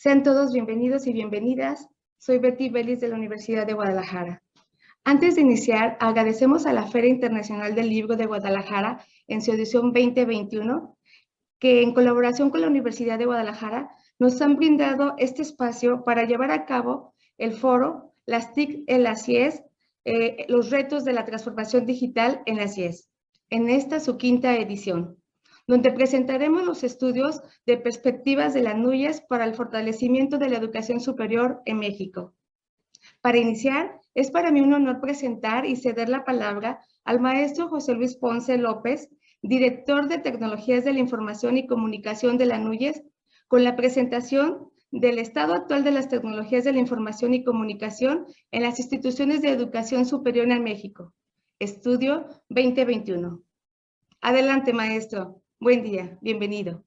Sean todos bienvenidos y bienvenidas. Soy Betty Bellis de la Universidad de Guadalajara. Antes de iniciar, agradecemos a la Feria Internacional del Libro de Guadalajara en su edición 2021, que en colaboración con la Universidad de Guadalajara nos han brindado este espacio para llevar a cabo el foro Las TIC en las CIES, los retos de la transformación digital en las CIES, en esta su quinta edición, donde presentaremos los estudios de perspectivas de la NUYES para el fortalecimiento de la educación superior en México. Para iniciar, es para mí un honor presentar y ceder la palabra al maestro José Luis Ponce López, director de Tecnologías de la Información y Comunicación de la NUYES, con la presentación del estado actual de las tecnologías de la información y comunicación en las instituciones de educación superior en México. Estudio 2021. Adelante, maestro. Buen día. Bienvenido.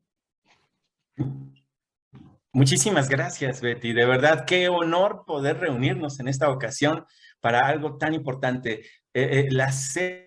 Muchísimas gracias, Betty. De verdad, qué honor poder reunirnos en esta ocasión para algo tan importante. La sexta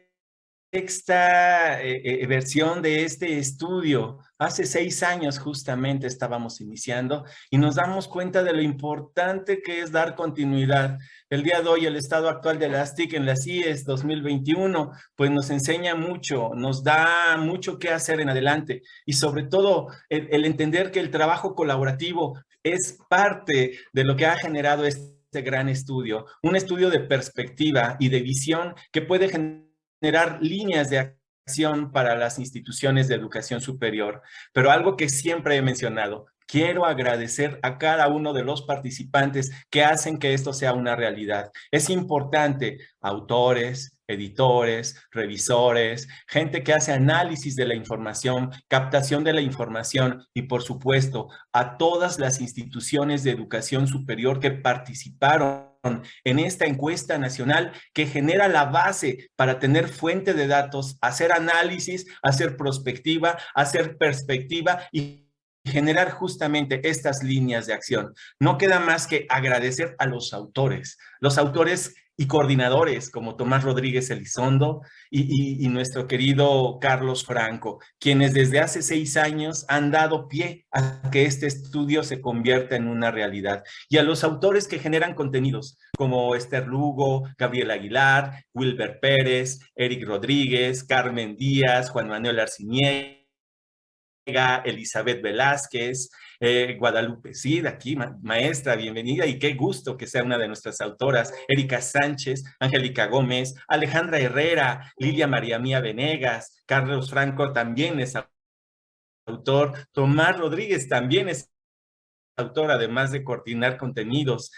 versión de este estudio. Hace 6 años justamente estábamos iniciando y nos damos cuenta de lo importante que es dar continuidad. El día de hoy, el estado actual de las TIC en las CIES 2021, pues nos enseña mucho, nos da mucho que hacer en adelante y sobre todo el entender que el trabajo colaborativo es parte de lo que ha generado este gran estudio, un estudio de perspectiva y de visión que puede generar líneas de acción para las instituciones de educación superior. Pero algo que siempre he mencionado, quiero agradecer a cada uno de los participantes que hacen que esto sea una realidad. Es importante, autores, editores, revisores, gente que hace análisis de la información, captación de la información y, por supuesto, a todas las instituciones de educación superior que participaron en esta encuesta nacional que genera la base para tener fuente de datos, hacer análisis, hacer prospectiva, hacer perspectiva y generar justamente estas líneas de acción. No queda más que agradecer a los autores y coordinadores como Tomás Rodríguez Elizondo y nuestro querido Carlos Franco, quienes desde hace 6 años han dado pie a que este estudio se convierta en una realidad. Y a los autores que generan contenidos como Esther Lugo, Gabriel Aguilar, Wilber Pérez, Eric Rodríguez, Carmen Díaz, Juan Manuel Arciniega, Elizabeth Velázquez, Guadalupe Cid, aquí, maestra, bienvenida y qué gusto que sea una de nuestras autoras, Erika Sánchez, Angélica Gómez, Alejandra Herrera, Lilia María Mía Venegas, Carlos Franco también es autor, Tomás Rodríguez también es autor, además de coordinar contenidos,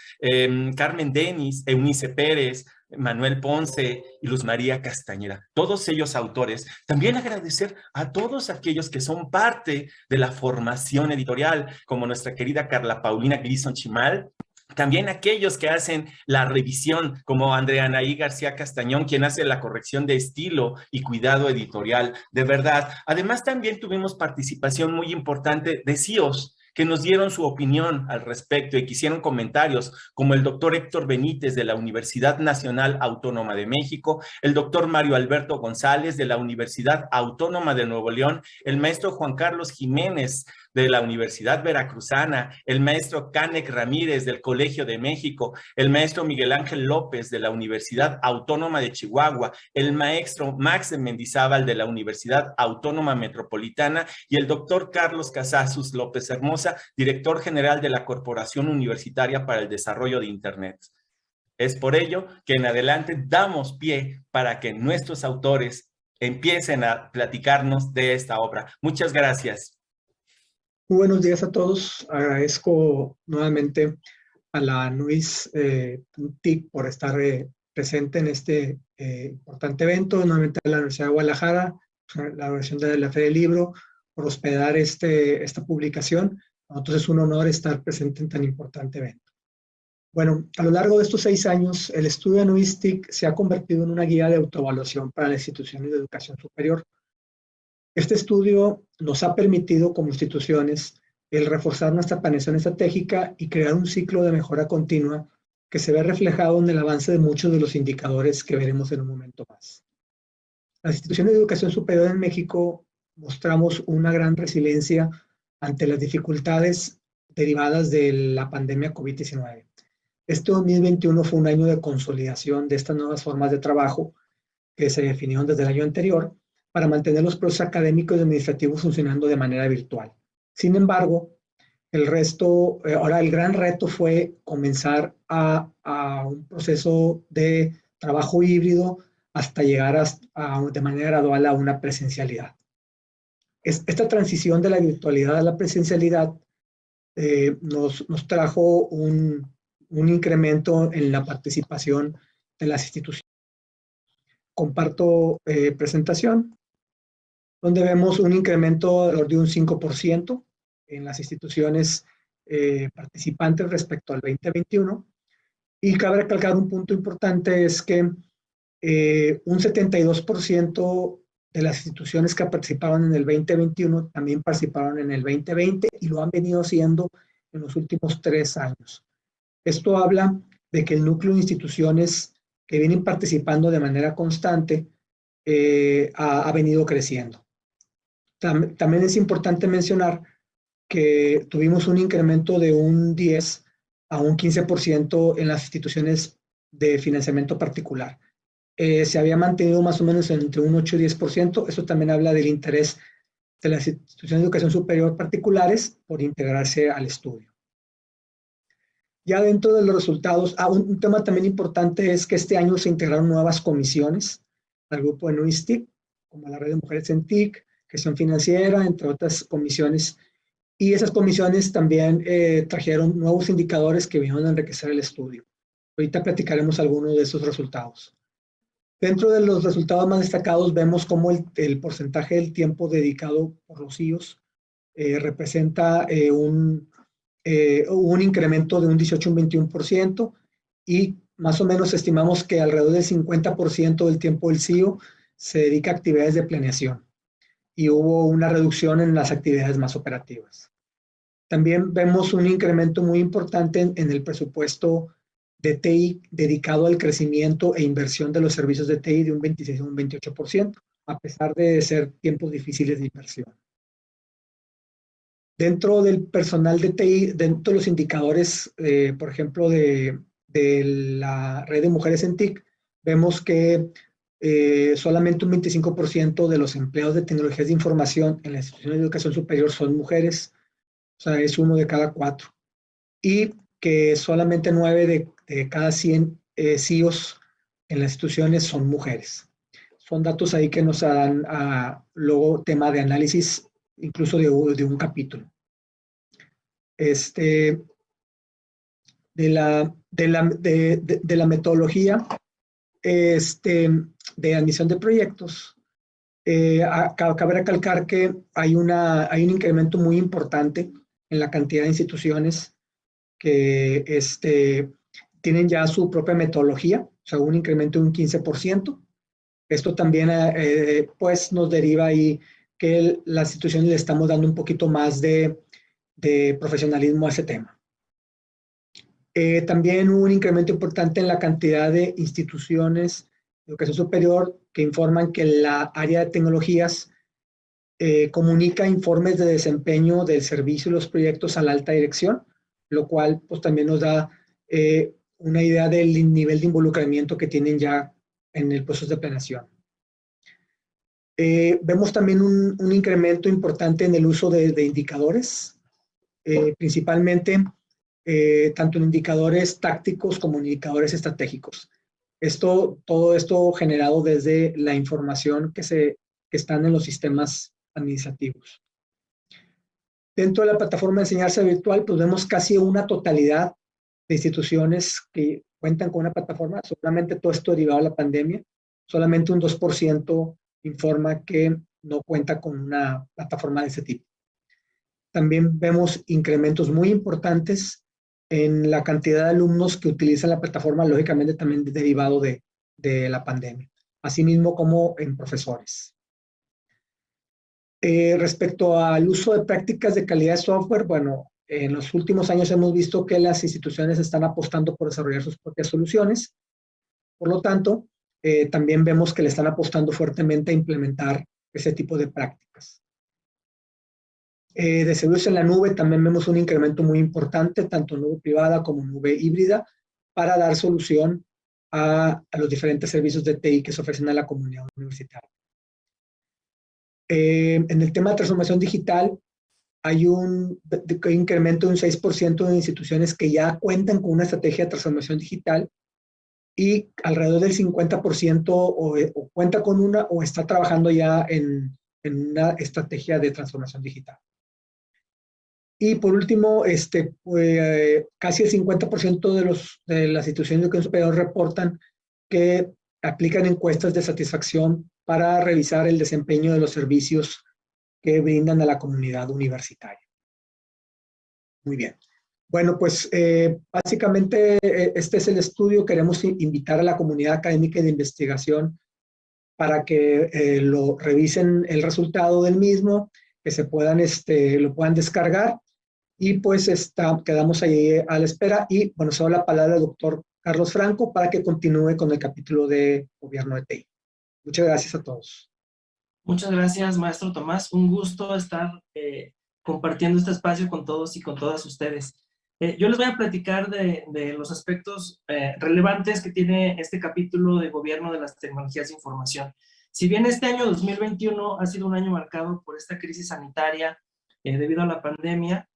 Carmen Denis, Eunice Pérez, Manuel Ponce y Luz María Castañeda, todos ellos autores. También agradecer a todos aquellos que son parte de la formación editorial, como nuestra querida Carla Paulina Gleason Chimal, también aquellos que hacen la revisión, como Andrea Anaí García Castañón, quien hace la corrección de estilo y cuidado editorial, de verdad. Además, también tuvimos participación muy importante de CEOs, que nos dieron su opinión al respecto y que hicieron comentarios, como el doctor Héctor Benítez de la Universidad Nacional Autónoma de México, el doctor Mario Alberto González de la Universidad Autónoma de Nuevo León, el maestro Juan Carlos Jiménez de la Universidad Veracruzana, el maestro Canek Ramírez del Colegio de México, el maestro Miguel Ángel López de la Universidad Autónoma de Chihuahua, el maestro Max de Mendizábal de la Universidad Autónoma Metropolitana y el doctor Carlos Casasus López Hermosa, director general de la Corporación Universitaria para el Desarrollo de Internet. Es por ello que en adelante damos pie para que nuestros autores empiecen a platicarnos de esta obra. Muchas gracias. Muy buenos días a todos. Agradezco nuevamente a la NUYES TIC por estar presente en este importante evento, nuevamente a la Universidad de Guadalajara, la Organización de la Feria del Libro, por hospedar esta publicación. Entonces es un honor estar presente en tan importante evento. Bueno, a lo largo de estos 6 años, el estudio de NUYES TIC se ha convertido en una guía de autoevaluación para las instituciones de educación superior. Este estudio nos ha permitido como instituciones el reforzar nuestra planeación estratégica y crear un ciclo de mejora continua que se ve reflejado en el avance de muchos de los indicadores que veremos en un momento más. Las instituciones de educación superior en México mostramos una gran resiliencia ante las dificultades derivadas de la pandemia COVID-19. Este 2021 fue un año de consolidación de estas nuevas formas de trabajo que se definieron desde el año anterior para mantener los procesos académicos y administrativos funcionando de manera virtual. Sin embargo, ahora el gran reto fue comenzar a un proceso de trabajo híbrido hasta llegar de manera gradual a una presencialidad. Esta transición de la virtualidad a la presencialidad nos trajo un incremento en la participación de las instituciones. Comparto presentación, donde vemos un incremento de un 5% en las instituciones participantes respecto al 2021. Y cabe recalcar un punto importante, es que un 72% de las instituciones que participaron en el 2021 también participaron en el 2020 y lo han venido haciendo en los últimos 3 años. Esto habla de que el núcleo de instituciones que vienen participando de manera constante ha venido creciendo. También es importante mencionar que tuvimos un incremento de un 10 a un 15% en las instituciones de financiamiento particular. Se había mantenido más o menos entre un 8 y 10%. Eso también habla del interés de las instituciones de educación superior particulares por integrarse al estudio. Ya dentro de los resultados, un tema también importante es que este año se integraron nuevas comisiones al grupo de NUIS TIC, como la Red de Mujeres en TIC, Gestión Financiera, entre otras comisiones. Y esas comisiones también trajeron nuevos indicadores que vinieron a enriquecer el estudio. Ahorita platicaremos algunos de esos resultados. Dentro de los resultados más destacados vemos cómo el porcentaje del tiempo dedicado por los CIOs representa un incremento de un 18 a un 21%, y más o menos estimamos que alrededor del 50% del tiempo del CIO se dedica a actividades de planeación, y hubo una reducción en las actividades más operativas. También vemos un incremento muy importante en el presupuesto de TI dedicado al crecimiento e inversión de los servicios de TI de un 26 a un 28%, a pesar de ser tiempos difíciles de inversión. Dentro del personal de TI, dentro de los indicadores, por ejemplo, de la Red de Mujeres en TIC, vemos que solamente un 25% de los empleados de tecnologías de información en las instituciones de educación superior son mujeres, o sea, es 1 de cada 4. Y que solamente 9 de cada 100 CIOs en las instituciones son mujeres. Son datos ahí que nos dan luego tema de análisis, incluso de un capítulo. De la metodología de admisión de proyectos, cabe recalcar que hay un incremento muy importante en la cantidad de instituciones que tienen ya su propia metodología, o sea, un incremento de un 15%. Esto también pues nos deriva ahí que las instituciones le estamos dando un poquito más de profesionalismo a ese tema. También hubo un incremento importante en la cantidad de instituciones de educación superior que informan que la área de tecnologías comunica informes de desempeño del servicio y los proyectos a la alta dirección, lo cual pues también nos da una idea del nivel de involucramiento que tienen ya en el proceso de planeación. Vemos también un incremento importante en el uso de indicadores, principalmente tanto en indicadores tácticos como en indicadores estratégicos. Todo esto generado desde la información que están en los sistemas administrativos. Dentro de la plataforma de enseñanza virtual, pues vemos casi una totalidad de instituciones que cuentan con una plataforma. Solamente todo esto derivado de la pandemia. Solamente un 2% informa que no cuenta con una plataforma de ese tipo. También vemos incrementos muy importantes en la cantidad de alumnos que utilizan la plataforma, lógicamente también derivado de la pandemia, asimismo como en profesores. Respecto al uso de prácticas de calidad de software, bueno, en los últimos años hemos visto que las instituciones están apostando por desarrollar sus propias soluciones. Por lo tanto, también vemos que le están apostando fuertemente a implementar ese tipo de prácticas. De servicios en la nube también vemos un incremento muy importante, tanto nube privada como nube híbrida, para dar solución a los diferentes servicios de TI que se ofrecen a la comunidad universitaria. En el tema de transformación digital, hay un incremento de un 6% de instituciones que ya cuentan con una estrategia de transformación digital y alrededor del 50% o cuenta con una o está trabajando ya en una estrategia de transformación digital. Y por último, casi el 50% de las instituciones de educación superior reportan que aplican encuestas de satisfacción para revisar el desempeño de los servicios que brindan a la comunidad universitaria. Muy bien. Bueno, pues básicamente este es el estudio. Queremos invitar a la comunidad académica y de investigación para que lo revisen el resultado del mismo, que se puedan, lo puedan descargar. Y pues quedamos ahí a la espera. Y bueno, se da la palabra al doctor Carlos Franco para que continúe con el capítulo de Gobierno de TI. Muchas gracias a todos. Muchas gracias, maestro Tomás. Un gusto estar compartiendo este espacio con todos y con todas ustedes. Yo les voy a platicar de los aspectos relevantes que tiene este capítulo de Gobierno de las Tecnologías de Información. Si bien este año 2021 ha sido un año marcado por esta crisis sanitaria debido a la pandemia,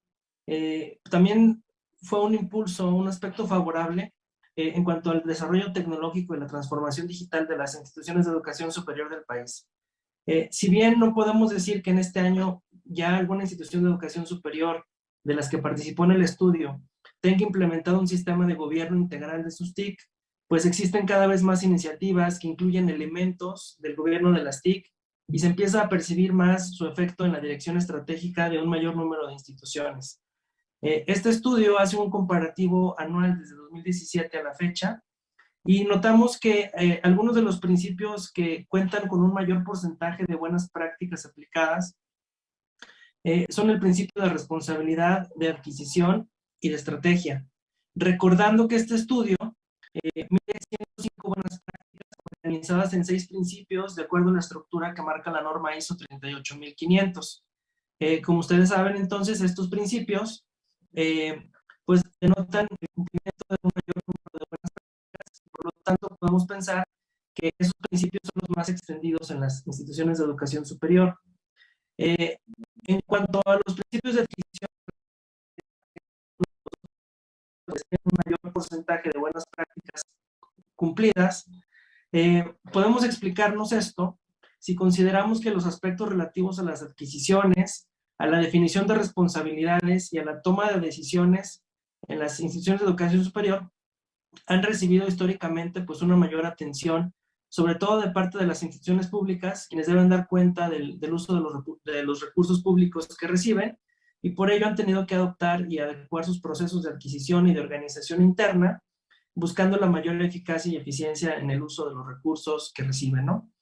también fue un impulso, un aspecto favorable en cuanto al desarrollo tecnológico y la transformación digital de las instituciones de educación superior del país. Si bien no podemos decir que en este año ya alguna institución de educación superior de las que participó en el estudio tenga implementado un sistema de gobierno integral de sus TIC, pues existen cada vez más iniciativas que incluyen elementos del gobierno de las TIC y se empieza a percibir más su efecto en la dirección estratégica de un mayor número de instituciones. Este estudio hace un comparativo anual desde 2017 a la fecha y notamos que algunos de los principios que cuentan con un mayor porcentaje de buenas prácticas aplicadas son el principio de responsabilidad, de adquisición y de estrategia. Recordando que este estudio mide 105 buenas prácticas organizadas en 6 principios de acuerdo a la estructura que marca la norma ISO 38500. Como ustedes saben, entonces, estos principios pues denotan el cumplimiento de un mayor número de buenas prácticas. Por lo tanto, podemos pensar que esos principios son los más extendidos en las instituciones de educación superior. En cuanto a los principios de adquisición, pues tienen un mayor porcentaje de buenas prácticas cumplidas. Podemos explicarnos esto si consideramos que los aspectos relativos a las adquisiciones, a la definición de responsabilidades y a la toma de decisiones en las instituciones de educación superior han recibido históricamente pues una mayor atención, sobre todo de parte de las instituciones públicas, quienes deben dar cuenta del uso de los recursos públicos que reciben, y por ello han tenido que adoptar y adecuar sus procesos de adquisición y de organización interna, buscando la mayor eficacia y eficiencia en el uso de los recursos que reciben, ¿no?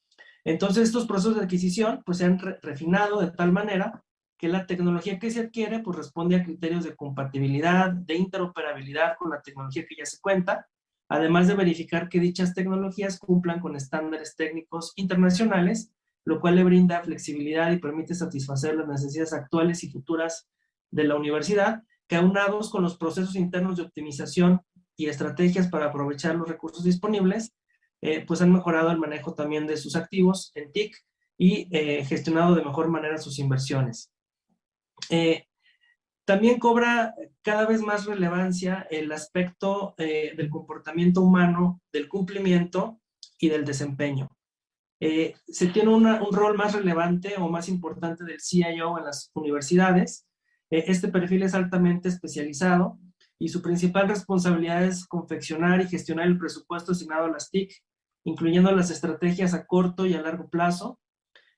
Entonces, estos procesos de adquisición pues se han refinado de tal manera que la tecnología que se adquiere pues responde a criterios de compatibilidad, de interoperabilidad con la tecnología que ya se cuenta, además de verificar que dichas tecnologías cumplan con estándares técnicos internacionales, lo cual le brinda flexibilidad y permite satisfacer las necesidades actuales y futuras de la universidad, que aunados con los procesos internos de optimización y estrategias para aprovechar los recursos disponibles, pues han mejorado el manejo también de sus activos en TIC y gestionado de mejor manera sus inversiones. También cobra cada vez más relevancia el aspecto del comportamiento humano, del cumplimiento y del desempeño. Se tiene un rol más relevante o más importante del CIO en las universidades. Este perfil es altamente especializado y su principal responsabilidad es confeccionar y gestionar el presupuesto asignado a las TIC, incluyendo las estrategias a corto y a largo plazo.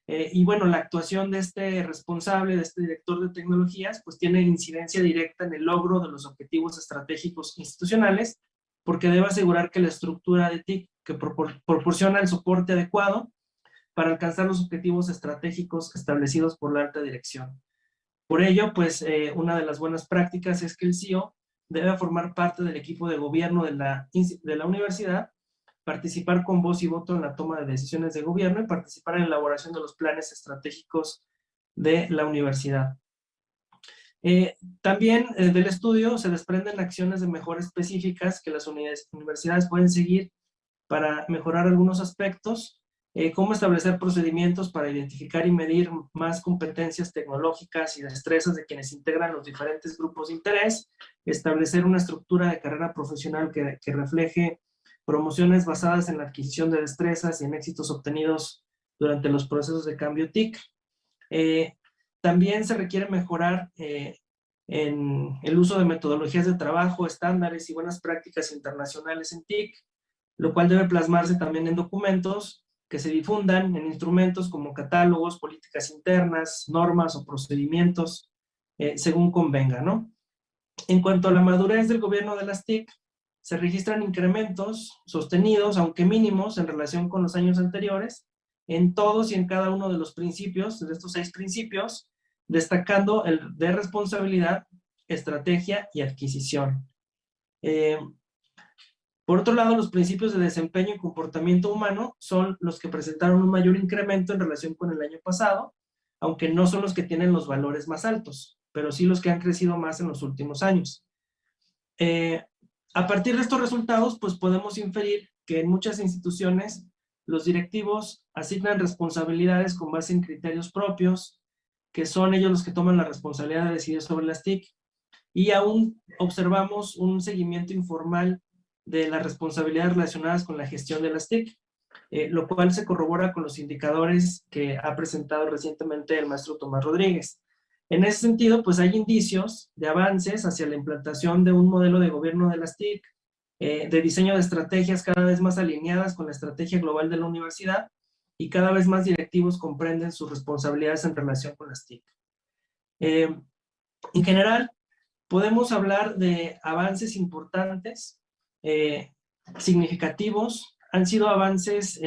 Y bueno, la actuación de este responsable, de este director de tecnologías, pues tiene incidencia directa en el logro de los objetivos estratégicos institucionales, porque debe asegurar que la estructura de TIC que proporciona el soporte adecuado para alcanzar los objetivos estratégicos establecidos por la alta dirección. Por ello, pues una de las buenas prácticas es que el CEO debe formar parte del equipo de gobierno de la universidad, participar con voz y voto en la toma de decisiones de gobierno y participar en la elaboración de los planes estratégicos de la universidad. También del estudio se desprenden acciones de mejora específicas que las universidades pueden seguir para mejorar algunos aspectos, cómo establecer procedimientos para identificar y medir más competencias tecnológicas y destrezas de quienes integran los diferentes grupos de interés, establecer una estructura de carrera profesional que refleje promociones basadas en la adquisición de destrezas y en éxitos obtenidos durante los procesos de cambio TIC. También se requiere mejorar en el uso de metodologías de trabajo, estándares y buenas prácticas internacionales en TIC, lo cual debe plasmarse también en documentos que se difundan en instrumentos como catálogos, políticas internas, normas o procedimientos, según convenga, ¿no? En cuanto a la madurez del gobierno de las TIC, se registran incrementos sostenidos, aunque mínimos, en relación con los años anteriores, en todos y en cada uno de los principios, de estos 6 principios, destacando el de responsabilidad, estrategia y adquisición. Por otro lado, los principios de desempeño y comportamiento humano son los que presentaron un mayor incremento en relación con el año pasado, aunque no son los que tienen los valores más altos, pero sí los que han crecido más en los últimos años. A partir de estos resultados, pues podemos inferir que en muchas instituciones los directivos asignan responsabilidades con base en criterios propios, que son ellos los que toman la responsabilidad de decidir sobre las TIC, y aún observamos un seguimiento informal de las responsabilidades relacionadas con la gestión de las TIC, lo cual se corrobora con los indicadores que ha presentado recientemente el maestro Tomás Rodríguez. En ese sentido, pues hay indicios de avances hacia la implantación de un modelo de gobierno de las TIC, de diseño de estrategias cada vez más alineadas con la estrategia global de la universidad, y cada vez más directivos comprenden sus responsabilidades en relación con las TIC. En general, podemos hablar de avances importantes, significativos. Han sido avances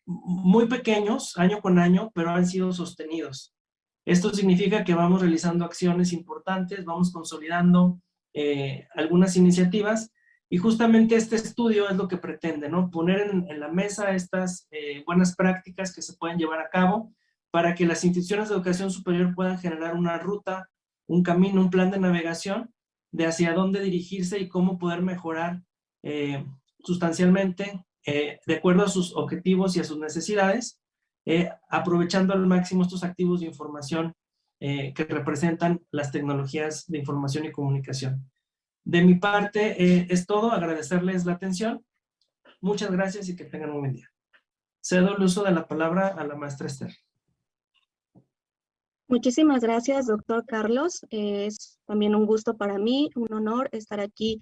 muy pequeños, año con año, pero han sido sostenidos. Esto significa que vamos realizando acciones importantes, vamos consolidando algunas iniciativas, y justamente este estudio es lo que pretende, ¿no? Poner en la mesa estas buenas prácticas que se pueden llevar a cabo para que las instituciones de educación superior puedan generar una ruta, un camino, un plan de navegación de hacia dónde dirigirse y cómo poder mejorar sustancialmente de acuerdo a sus objetivos y a sus necesidades, aprovechando al máximo estos activos de información que representan las tecnologías de información y comunicación. De mi parte es todo, agradecerles la atención. Muchas gracias y que tengan un buen día. Cedo el uso de la palabra a la maestra Esther. Muchísimas gracias, doctor Carlos. Es también un gusto para mí, un honor estar aquí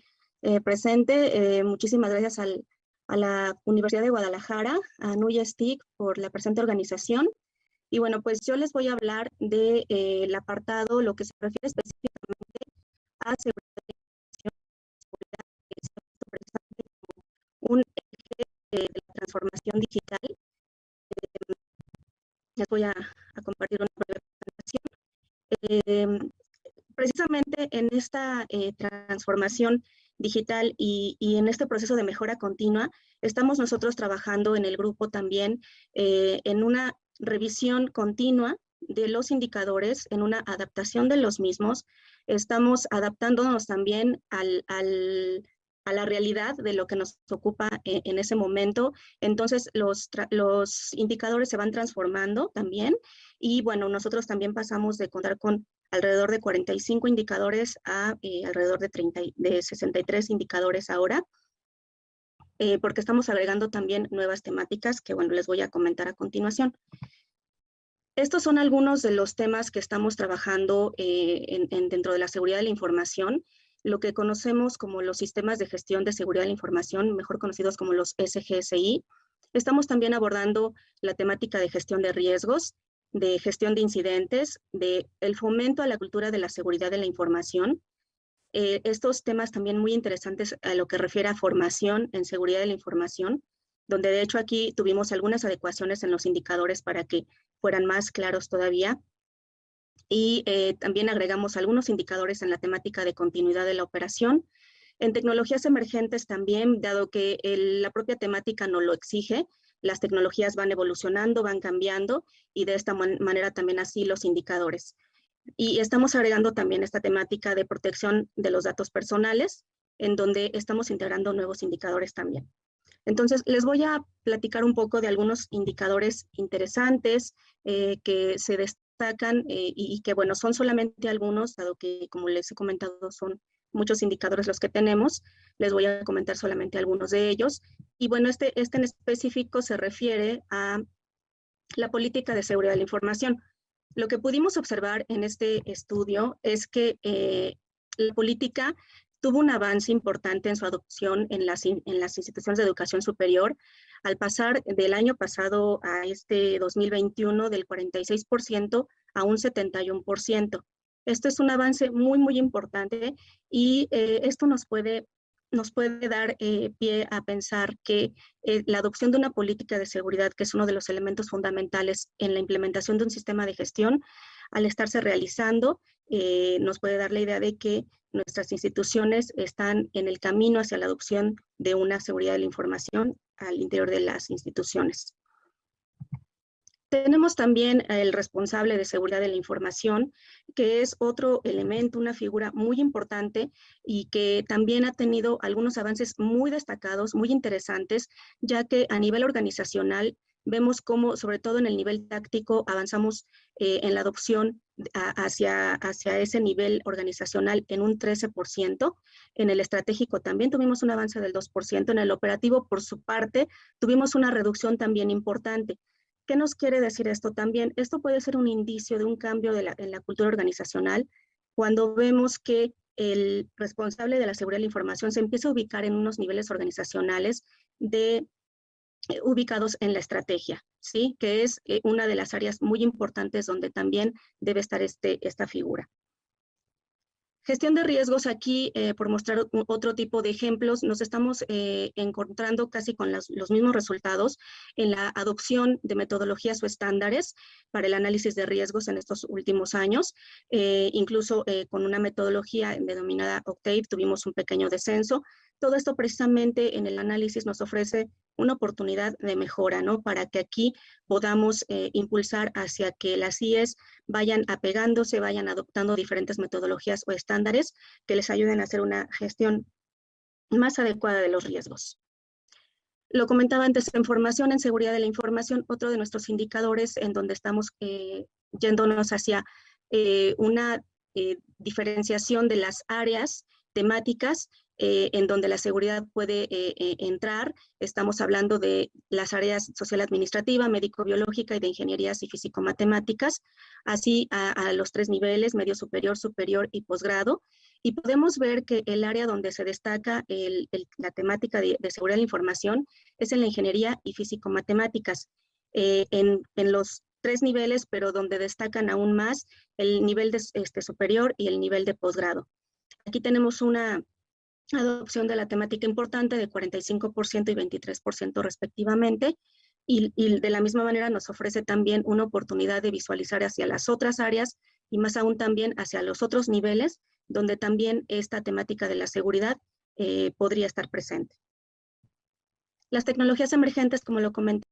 presente. Muchísimas gracias a la Universidad de Guadalajara, a NUYES TIC, por la presente organización. Y bueno, pues yo les voy a hablar del apartado, lo que se refiere específicamente a seguridad de un eje de la transformación digital. Les voy a compartir una breve presentación. Precisamente en esta transformación digital y en este proceso de mejora continua, estamos nosotros trabajando en el grupo también en una revisión continua de los indicadores, en una adaptación de los mismos. Estamos adaptándonos también a la realidad de lo que nos ocupa en ese momento. Entonces, los indicadores se van transformando también. Y bueno, nosotros también pasamos de contar con alrededor de 45 indicadores a alrededor de 63 indicadores ahora, porque estamos agregando también nuevas temáticas que, bueno, les voy a comentar a continuación. Estos son algunos de los temas que estamos trabajando dentro de la seguridad de la información, lo que conocemos como los sistemas de gestión de seguridad de la información, mejor conocidos como los SGSI. Estamos también abordando la temática de gestión de riesgos, de gestión de incidentes, de el fomento a la cultura de la seguridad de la información. Estos temas también muy interesantes a lo que refiere a formación en seguridad de la información, donde de hecho aquí tuvimos algunas adecuaciones en los indicadores para que fueran más claros todavía. Y también agregamos algunos indicadores en la temática de continuidad de la operación. En tecnologías emergentes también, dado que la propia temática nos lo exige, las tecnologías van evolucionando, van cambiando, y de esta manera también así los indicadores. Y estamos agregando también esta temática de protección de los datos personales, en donde estamos integrando nuevos indicadores también. Entonces, les voy a platicar un poco de algunos indicadores interesantes que se destacan y que, bueno, son solamente algunos, dado que, como les he comentado, son muchos indicadores los que tenemos. Les voy a comentar solamente algunos de ellos. Y bueno, este en específico se refiere a la política de seguridad de la información. Lo que pudimos observar en este estudio es que la política tuvo un avance importante en su adopción en las instituciones de educación superior, al pasar del año pasado a este 2021 del 46% a un 71%. Esto es un avance muy, muy importante y esto nos puede dar pie a pensar que la adopción de una política de seguridad, que es uno de los elementos fundamentales en la implementación de un sistema de gestión, al estarse realizando, nos puede dar la idea de que nuestras instituciones están en el camino hacia la adopción de una seguridad de la información al interior de las instituciones. Tenemos también el responsable de seguridad de la información, que es otro elemento, una figura muy importante y que también ha tenido algunos avances muy destacados, muy interesantes, ya que a nivel organizacional vemos cómo, sobre todo en el nivel táctico, avanzamos en la adopción hacia ese nivel organizacional en un 13%. En el estratégico también tuvimos un avance del 2%. En el operativo, por su parte, tuvimos una reducción también importante. ¿Qué nos quiere decir esto también? Esto puede ser un indicio de un cambio en la cultura organizacional cuando vemos que el responsable de la seguridad de la información se empieza a ubicar en unos niveles organizacionales ubicados en la estrategia, ¿sí? Que es una de las áreas muy importantes donde también debe estar esta figura. Gestión de riesgos aquí, por mostrar otro tipo de ejemplos, nos estamos encontrando casi con los mismos resultados en la adopción de metodologías o estándares para el análisis de riesgos en estos últimos años. Incluso con una metodología denominada Octave tuvimos un pequeño descenso. Todo esto precisamente en el análisis nos ofrece una oportunidad de mejora, ¿no? Para que aquí podamos impulsar hacia que las CIEs vayan apegándose, vayan adoptando diferentes metodologías o estándares que les ayuden a hacer una gestión más adecuada de los riesgos. Lo comentaba antes, en formación en seguridad de la información, otro de nuestros indicadores en donde estamos yéndonos hacia una diferenciación de las áreas temáticas en donde la seguridad puede entrar. Estamos hablando de las áreas social administrativa, médico-biológica y de ingenierías y físico-matemáticas, así a los 3 niveles, medio superior, superior y posgrado. Y podemos ver que el área donde se destaca la temática de seguridad de la información es en la ingeniería y físico-matemáticas. En los 3 niveles, pero donde destacan aún más el nivel superior y el nivel de posgrado. Aquí tenemos una adopción de la temática importante de 45% y 23% respectivamente, y de la misma manera nos ofrece también una oportunidad de visualizar hacia las otras áreas y más aún también hacia los otros niveles, donde también esta temática de la seguridad podría estar presente. Las tecnologías emergentes, como lo comenté,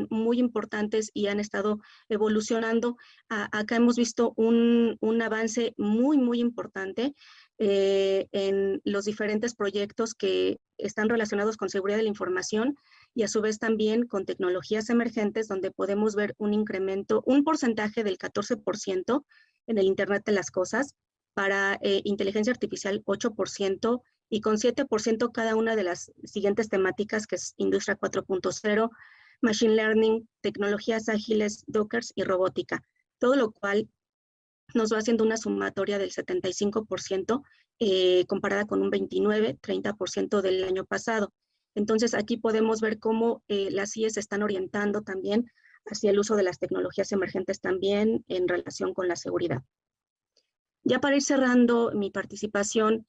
muy importantes y han estado evolucionando. Acá hemos visto un avance muy, muy importante en los diferentes proyectos que están relacionados con seguridad de la información y a su vez también con tecnologías emergentes, donde podemos ver un incremento, un porcentaje del 14% en el Internet de las Cosas, para inteligencia artificial 8% y con 7% cada una de las siguientes temáticas, que es Industria 4.0, Machine Learning, tecnologías ágiles, Dockers y robótica. Todo lo cual nos va haciendo una sumatoria del 75% comparada con un 29-30% del año pasado. Entonces aquí podemos ver cómo las CIEs se están orientando también hacia el uso de las tecnologías emergentes también en relación con la seguridad. Ya para ir cerrando mi participación,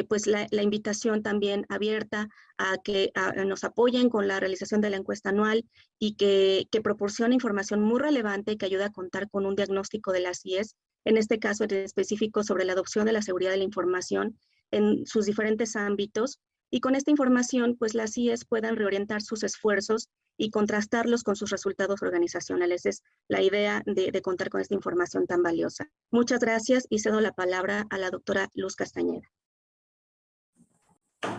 pues la invitación también abierta a que nos apoyen con la realización de la encuesta anual y que proporcione información muy relevante que ayude a contar con un diagnóstico de las CIEs, en este caso en específico sobre la adopción de la seguridad de la información en sus diferentes ámbitos, y con esta información pues las CIEs puedan reorientar sus esfuerzos y contrastarlos con sus resultados organizacionales. Es la idea de contar con esta información tan valiosa. Muchas gracias y cedo la palabra a la doctora Luz Castañeda.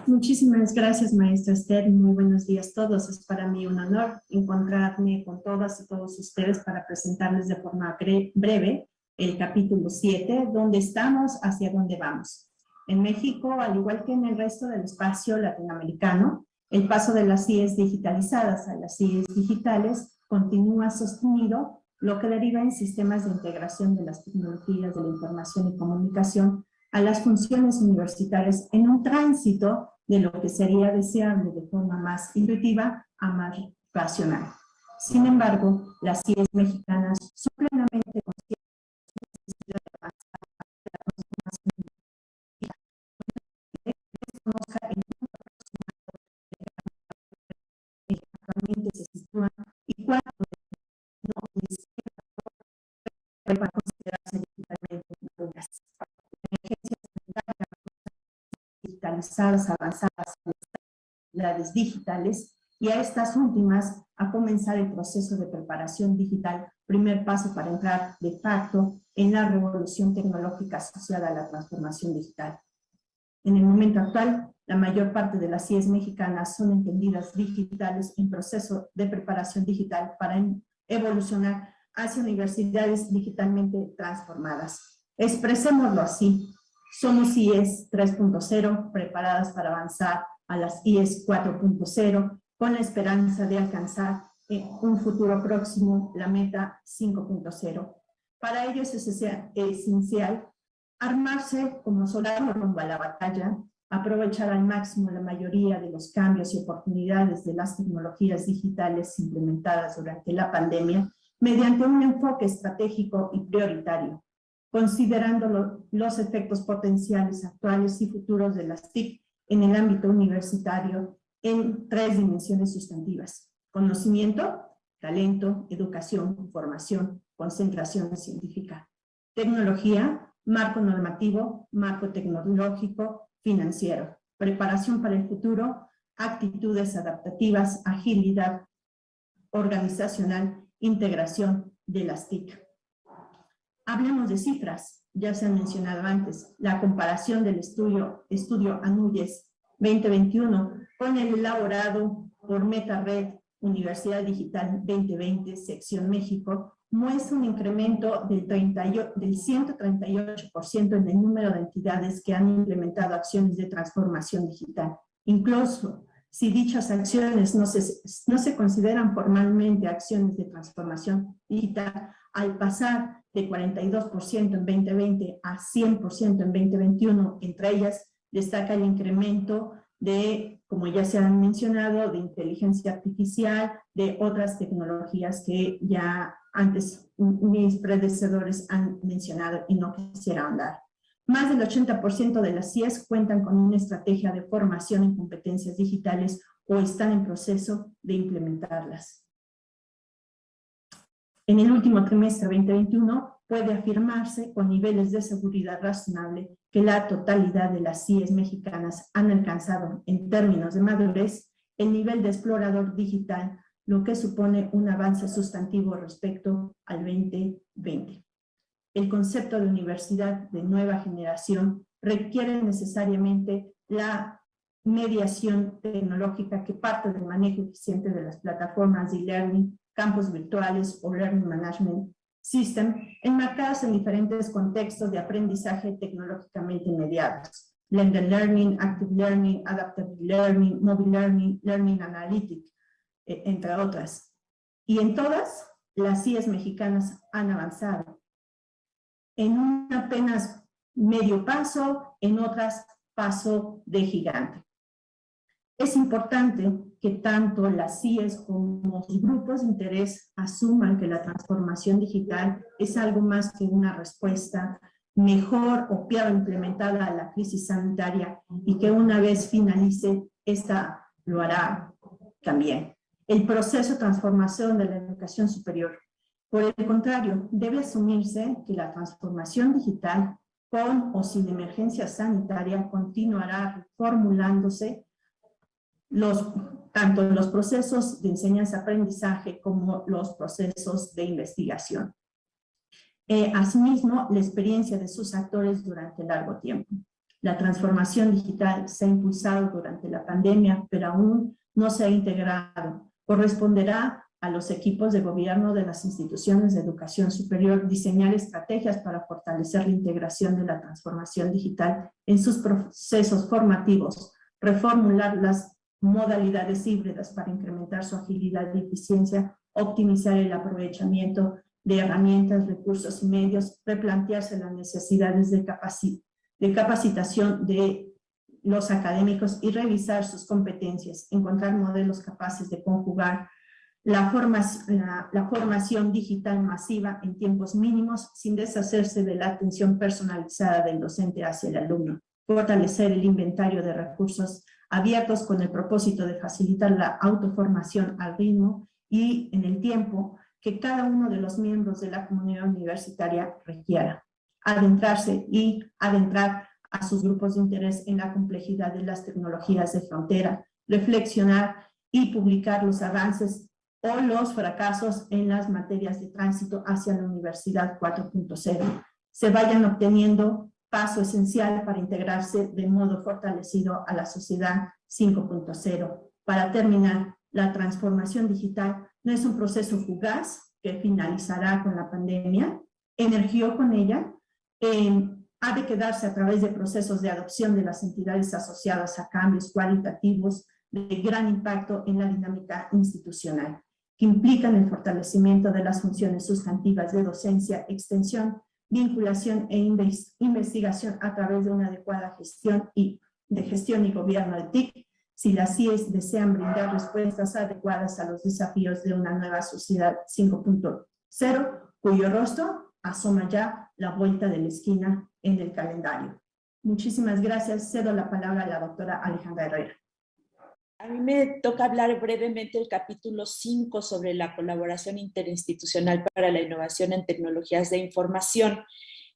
Muchísimas gracias, maestra Esther. Muy buenos días a todos. Es para mí un honor encontrarme con todas y todos ustedes para presentarles de forma breve el capítulo 7, dónde estamos, hacia dónde vamos. En México, al igual que en el resto del espacio latinoamericano, el paso de las CIES digitalizadas a las CIES digitales continúa sostenido, lo que deriva en sistemas de integración de las tecnologías de la información y comunicación a las funciones universitarias en un tránsito de lo que sería deseable de forma más intuitiva a más racional. Sin embargo, las CIES mexicanas son plenamente conscientes de la necesidad de avanzar hacia la transformación digital, que desconozca el número aproximado de que actualmente se sitúan y cuándo no les queda para considerarse digitalmente maduras. Digitalizadas, avanzadas, habilidades digitales, y a estas últimas a comenzar el proceso de preparación digital, primer paso para entrar de facto en la revolución tecnológica asociada a la transformación digital. En el momento actual, la mayor parte de las CIES mexicanas son entendidas digitales en proceso de preparación digital para evolucionar hacia universidades digitalmente transformadas. Expresémoslo así. Somos IES 3.0 preparadas para avanzar a las IES 4.0 con la esperanza de alcanzar en un futuro próximo la meta 5.0. Para ello es esencial armarse como soldado rumbo a la batalla, aprovechar al máximo la mayoría de los cambios y oportunidades de las tecnologías digitales implementadas durante la pandemia mediante un enfoque estratégico y prioritario, considerando los efectos potenciales actuales y futuros de las TIC en el ámbito universitario en 3 dimensiones sustantivas: conocimiento, talento, educación, formación, concentración científica, tecnología, marco normativo, marco tecnológico, financiero, preparación para el futuro, actitudes adaptativas, agilidad organizacional, integración de las TIC. Hablemos de cifras, ya se han mencionado antes, la comparación del estudio ANUYES 2021 con el elaborado por MetaRed Universidad Digital 2020, sección México, muestra un incremento del 138% en el número de entidades que han implementado acciones de transformación digital. Incluso si dichas acciones no se consideran formalmente acciones de transformación digital, al pasar de 42% en 2020 a 100% en 2021, entre ellas destaca el incremento de, como ya se han mencionado, de inteligencia artificial, de otras tecnologías que ya antes mis predecesores han mencionado y no quisiera ahondar. Más del 80% de las CIES cuentan con una estrategia de formación en competencias digitales o están en proceso de implementarlas. En el último trimestre 2021 puede afirmarse con niveles de seguridad razonable que la totalidad de las CIES mexicanas han alcanzado en términos de madurez el nivel de explorador digital, lo que supone un avance sustantivo respecto al 2020. El concepto de universidad de nueva generación requiere necesariamente la mediación tecnológica que parte del manejo eficiente de las plataformas de e-learning, campos virtuales o Learning Management System, enmarcadas en diferentes contextos de aprendizaje tecnológicamente mediados: Blended Learning, Active Learning, Adaptive Learning, Mobile Learning, Learning Analytics, entre otras. Y en todas, las CIES mexicanas han avanzado. En un apenas medio paso, en otras paso de gigante. Es importante que tanto las CIES como los grupos de interés asuman que la transformación digital es algo más que una respuesta mejor o peor implementada a la crisis sanitaria y que una vez finalice, esta lo hará también. El proceso de transformación de la educación superior, por el contrario, debe asumirse que la transformación digital, con o sin emergencia sanitaria, continuará reformulándose tanto los procesos de enseñanza-aprendizaje como los procesos de investigación. Asimismo, la experiencia de sus actores durante largo tiempo. La transformación digital se ha impulsado durante la pandemia, pero aún no se ha integrado. Corresponderá a los equipos de gobierno de las instituciones de educación superior diseñar estrategias para fortalecer la integración de la transformación digital en sus procesos formativos, reformular las modalidades híbridas para incrementar su agilidad y eficiencia, optimizar el aprovechamiento de herramientas, recursos y medios, replantearse las necesidades de capacitación de los académicos y revisar sus competencias, encontrar modelos capaces de conjugar la formación digital masiva en tiempos mínimos sin deshacerse de la atención personalizada del docente hacia el alumno, fortalecer el inventario de recursos abiertos con el propósito de facilitar la autoformación al ritmo y en el tiempo que cada uno de los miembros de la comunidad universitaria requiera. Adentrar a sus grupos de interés en la complejidad de las tecnologías de frontera, reflexionar y publicar los avances o los fracasos en las materias de tránsito hacia la Universidad 4.0. Se vayan obteniendo paso esencial para integrarse de modo fortalecido a la sociedad 5.0. Para terminar, la transformación digital no es un proceso fugaz que finalizará con la pandemia, emergió con ella, ha de quedarse a través de procesos de adopción de las entidades asociadas a cambios cualitativos de gran impacto en la dinámica institucional, que implican el fortalecimiento de las funciones sustantivas de docencia, extensión, vinculación e investigación a través de una adecuada gestión y gobierno de TIC, si las CIES desean brindar respuestas adecuadas a los desafíos de una nueva sociedad 5.0, cuyo rostro asoma ya la vuelta de la esquina en el calendario. Muchísimas gracias. Cedo la palabra a la doctora Alejandra Herrera. A mí me toca hablar brevemente el capítulo 5 sobre la colaboración interinstitucional para la innovación en tecnologías de información.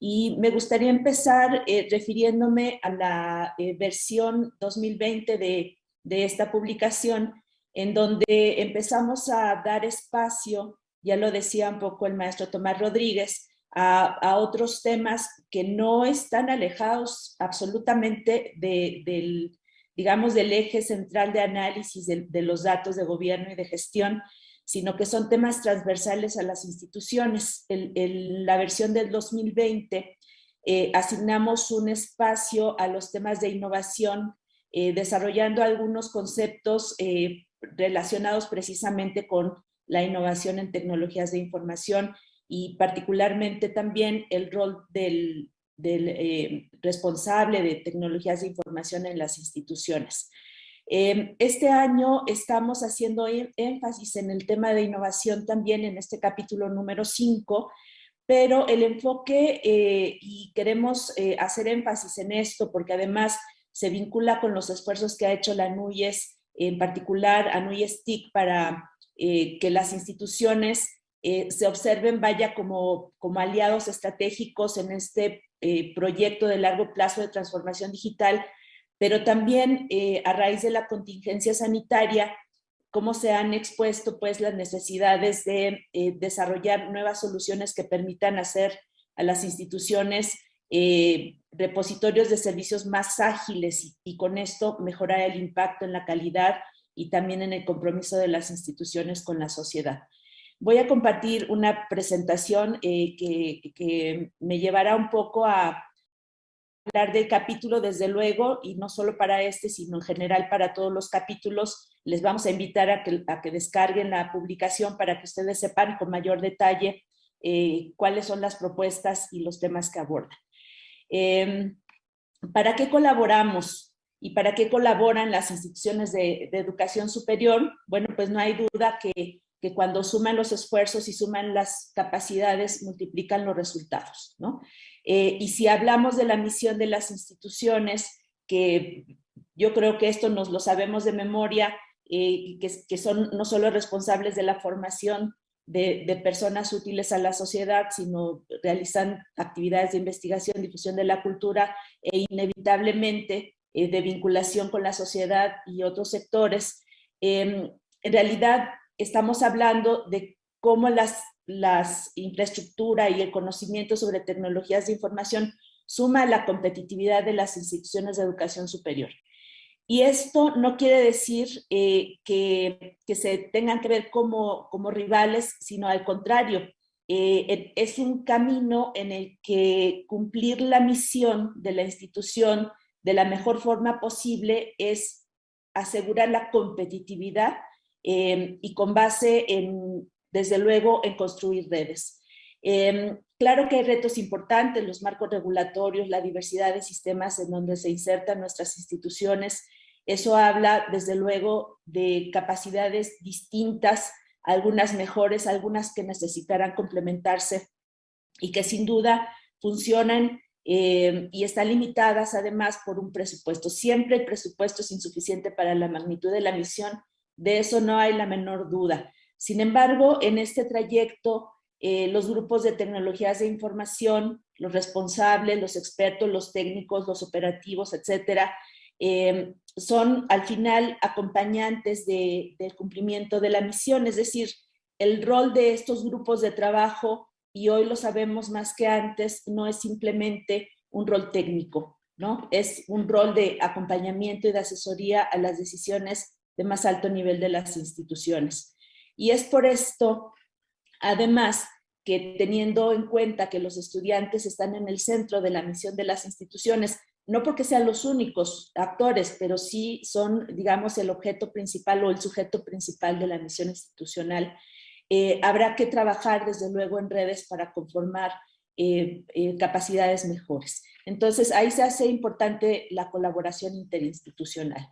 Y me gustaría empezar refiriéndome a la versión 2020 de esta publicación, en donde empezamos a dar espacio, ya lo decía un poco el maestro Tomás Rodríguez, a otros temas que no están alejados absolutamente del eje central de análisis de los datos de gobierno y de gestión, sino que son temas transversales a las instituciones. La versión del 2020 asignamos un espacio a los temas de innovación, desarrollando algunos conceptos relacionados precisamente con la innovación en tecnologías de información y particularmente también el rol del responsable de tecnologías de información en las instituciones. Este año estamos haciendo énfasis en el tema de innovación también en este capítulo número 5, pero el enfoque, y queremos hacer énfasis en esto porque además se vincula con los esfuerzos que ha hecho la NUYES, en particular a NUYES TIC, para que las instituciones se observen, como aliados estratégicos en este proyecto de largo plazo de transformación digital, pero también a raíz de la contingencia sanitaria, cómo se han expuesto pues las necesidades de desarrollar nuevas soluciones que permitan hacer a las instituciones repositorios de servicios más ágiles y con esto mejorar el impacto en la calidad y también en el compromiso de las instituciones con la sociedad. Voy a compartir una presentación que me llevará un poco a hablar del capítulo, desde luego, y no solo para este, sino en general para todos los capítulos. Les vamos a invitar a que descarguen la publicación para que ustedes sepan con mayor detalle cuáles son las propuestas y los temas que abordan. ¿Para qué colaboramos? ¿Y para qué colaboran las instituciones de educación superior? Bueno, pues no hay duda que cuando suman los esfuerzos y suman las capacidades, multiplican los resultados, ¿no? Y si hablamos de la misión de las instituciones, que yo creo que esto nos lo sabemos de memoria, que son no solo responsables de la formación de personas útiles a la sociedad, sino realizan actividades de investigación, difusión de la cultura e inevitablemente de vinculación con la sociedad y otros sectores. En realidad estamos hablando de cómo las infraestructura y el conocimiento sobre tecnologías de información suma a la competitividad de las instituciones de educación superior. Y esto no quiere decir que se tengan que ver como rivales, sino al contrario, es un camino en el que cumplir la misión de la institución de la mejor forma posible es asegurar la competitividad y con base desde luego, en construir redes. Claro que hay retos importantes, los marcos regulatorios, la diversidad de sistemas en donde se insertan nuestras instituciones. Eso habla, desde luego, de capacidades distintas, algunas mejores, algunas que necesitarán complementarse y que sin duda funcionan y están limitadas además por un presupuesto. Siempre el presupuesto es insuficiente para la magnitud de la misión, de eso no hay la menor duda. Sin embargo, en este trayecto, los grupos de tecnologías de información, los responsables, los expertos, los técnicos, los operativos, etcétera, son al final acompañantes del cumplimiento de la misión, es decir, el rol de estos grupos de trabajo, y hoy lo sabemos más que antes, no es simplemente un rol técnico, ¿no? Es un rol de acompañamiento y de asesoría a las decisiones de más alto nivel de las instituciones. Y es por esto, además, que teniendo en cuenta que los estudiantes están en el centro de la misión de las instituciones, no porque sean los únicos actores, pero sí son, digamos, el objeto principal o el sujeto principal de la misión institucional, habrá que trabajar desde luego en redes para conformar capacidades mejores. Entonces, ahí se hace importante la colaboración interinstitucional.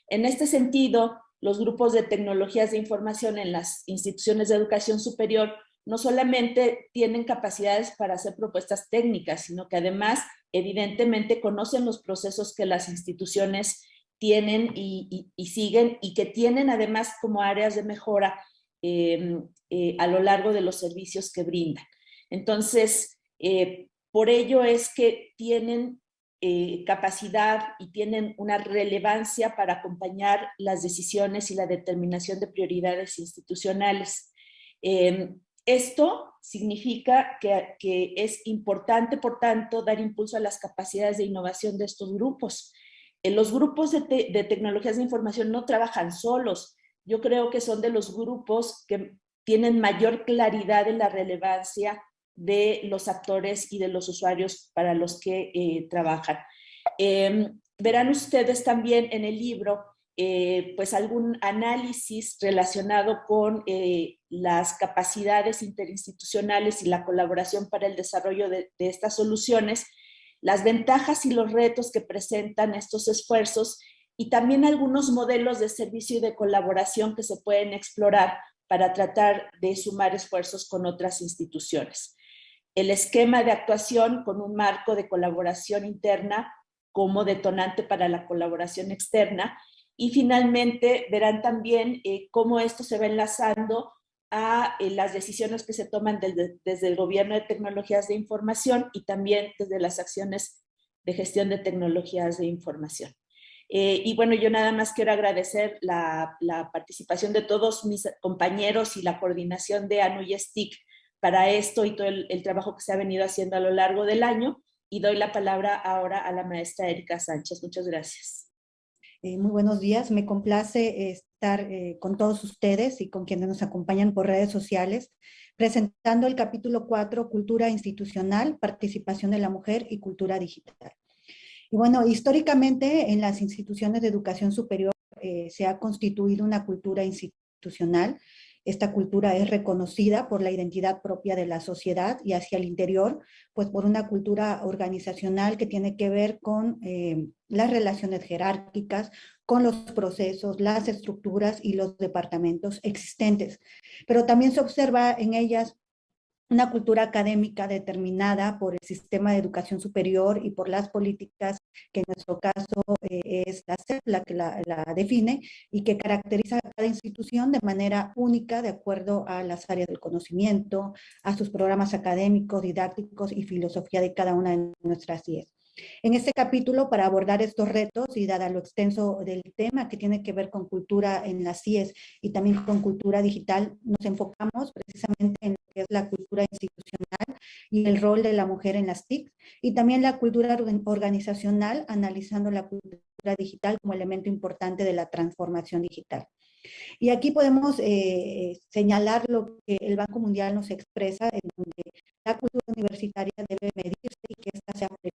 En este sentido, los grupos de tecnologías de información en las instituciones de educación superior no solamente tienen capacidades para hacer propuestas técnicas, sino que además, evidentemente, conocen los procesos que las instituciones tienen y siguen, y que tienen además como áreas de mejora a lo largo de los servicios que brindan. Entonces, por ello es que tienen capacidad y tienen una relevancia para acompañar las decisiones y la determinación de prioridades institucionales. Esto significa que es importante, por tanto, dar impulso a las capacidades de innovación de estos grupos. Los grupos de tecnologías de información no trabajan solos. Yo creo que son de los grupos que tienen mayor claridad en la relevancia de los actores y de los usuarios para los que trabajan. Verán ustedes también en el libro pues algún análisis relacionado con las capacidades interinstitucionales y la colaboración para el desarrollo de estas soluciones, las ventajas y los retos que presentan estos esfuerzos y también algunos modelos de servicio y de colaboración que se pueden explorar para tratar de sumar esfuerzos con otras instituciones. El esquema de actuación con un marco de colaboración interna como detonante para la colaboración externa. Y finalmente verán también cómo esto se va enlazando a las decisiones que se toman desde el gobierno de tecnologías de información y también desde las acciones de gestión de tecnologías de información. Y bueno, yo nada más quiero agradecer la participación de todos mis compañeros y la coordinación de ANU y STIC para esto y todo el trabajo que se ha venido haciendo a lo largo del año. Y doy la palabra ahora a la maestra Erika Sánchez. Muchas gracias. Muy buenos días. Me complace estar con todos ustedes y con quienes nos acompañan por redes sociales, presentando el capítulo 4, Cultura Institucional, Participación de la Mujer y Cultura Digital. Y bueno, históricamente en las instituciones de educación superior se ha constituido una cultura institucional. Esta cultura es reconocida por la identidad propia de la sociedad y hacia el interior, pues por una cultura organizacional que tiene que ver con las relaciones jerárquicas, con los procesos, las estructuras y los departamentos existentes. Pero también se observa en ellas una cultura académica determinada por el sistema de educación superior y por las políticas que en nuestro caso es la SEP la que la define y que caracteriza a cada institución de manera única de acuerdo a las áreas del conocimiento, a sus programas académicos, didácticos y filosofía de cada una de nuestras IES. En este capítulo, para abordar estos retos y dada lo extenso del tema que tiene que ver con cultura en las CIES y también con cultura digital, nos enfocamos precisamente en lo que es la cultura institucional y el rol de la mujer en las TIC, y también la cultura organizacional, analizando la cultura digital como elemento importante de la transformación digital. Y aquí podemos señalar lo que el Banco Mundial nos expresa, en donde la cultura universitaria debe medirse y que ésta sea flexible,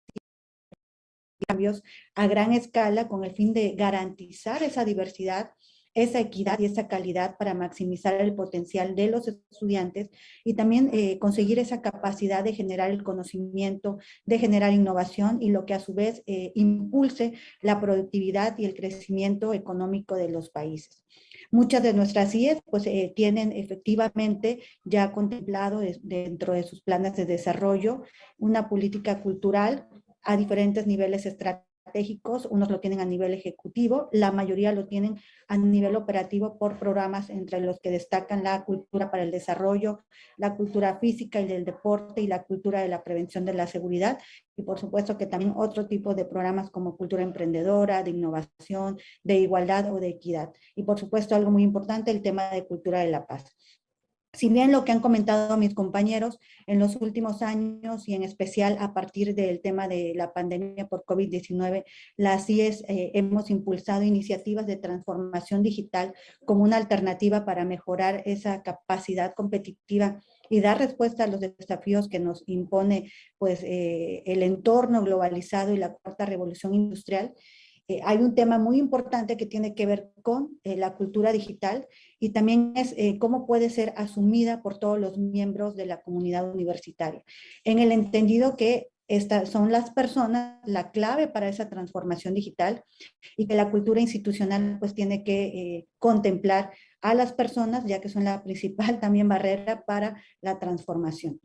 cambios a gran escala con el fin de garantizar esa diversidad, esa equidad y esa calidad para maximizar el potencial de los estudiantes y también conseguir esa capacidad de generar el conocimiento, de generar innovación y lo que a su vez impulse la productividad y el crecimiento económico de los países. Muchas de nuestras IES pues, tienen efectivamente ya contemplado dentro de sus planes de desarrollo una política cultural a diferentes niveles estratégicos, unos lo tienen a nivel ejecutivo, la mayoría lo tienen a nivel operativo por programas entre los que destacan la cultura para el desarrollo, la cultura física y del deporte y la cultura de la prevención de la seguridad, y por supuesto que también otro tipo de programas como cultura emprendedora, de innovación, de igualdad o de equidad. Y por supuesto algo muy importante, el tema de cultura de la paz. Si bien lo que han comentado mis compañeros en los últimos años y en especial a partir del tema de la pandemia por COVID-19, las CIES hemos impulsado iniciativas de transformación digital como una alternativa para mejorar esa capacidad competitiva y dar respuesta a los desafíos que nos impone pues, el entorno globalizado y la cuarta revolución industrial. Hay un tema muy importante que tiene que ver con la cultura digital y también es cómo puede ser asumida por todos los miembros de la comunidad universitaria, en el entendido que estas son las personas la clave para esa transformación digital y que la cultura institucional pues tiene que contemplar a las personas, ya que son la principal también barrera para la transformación.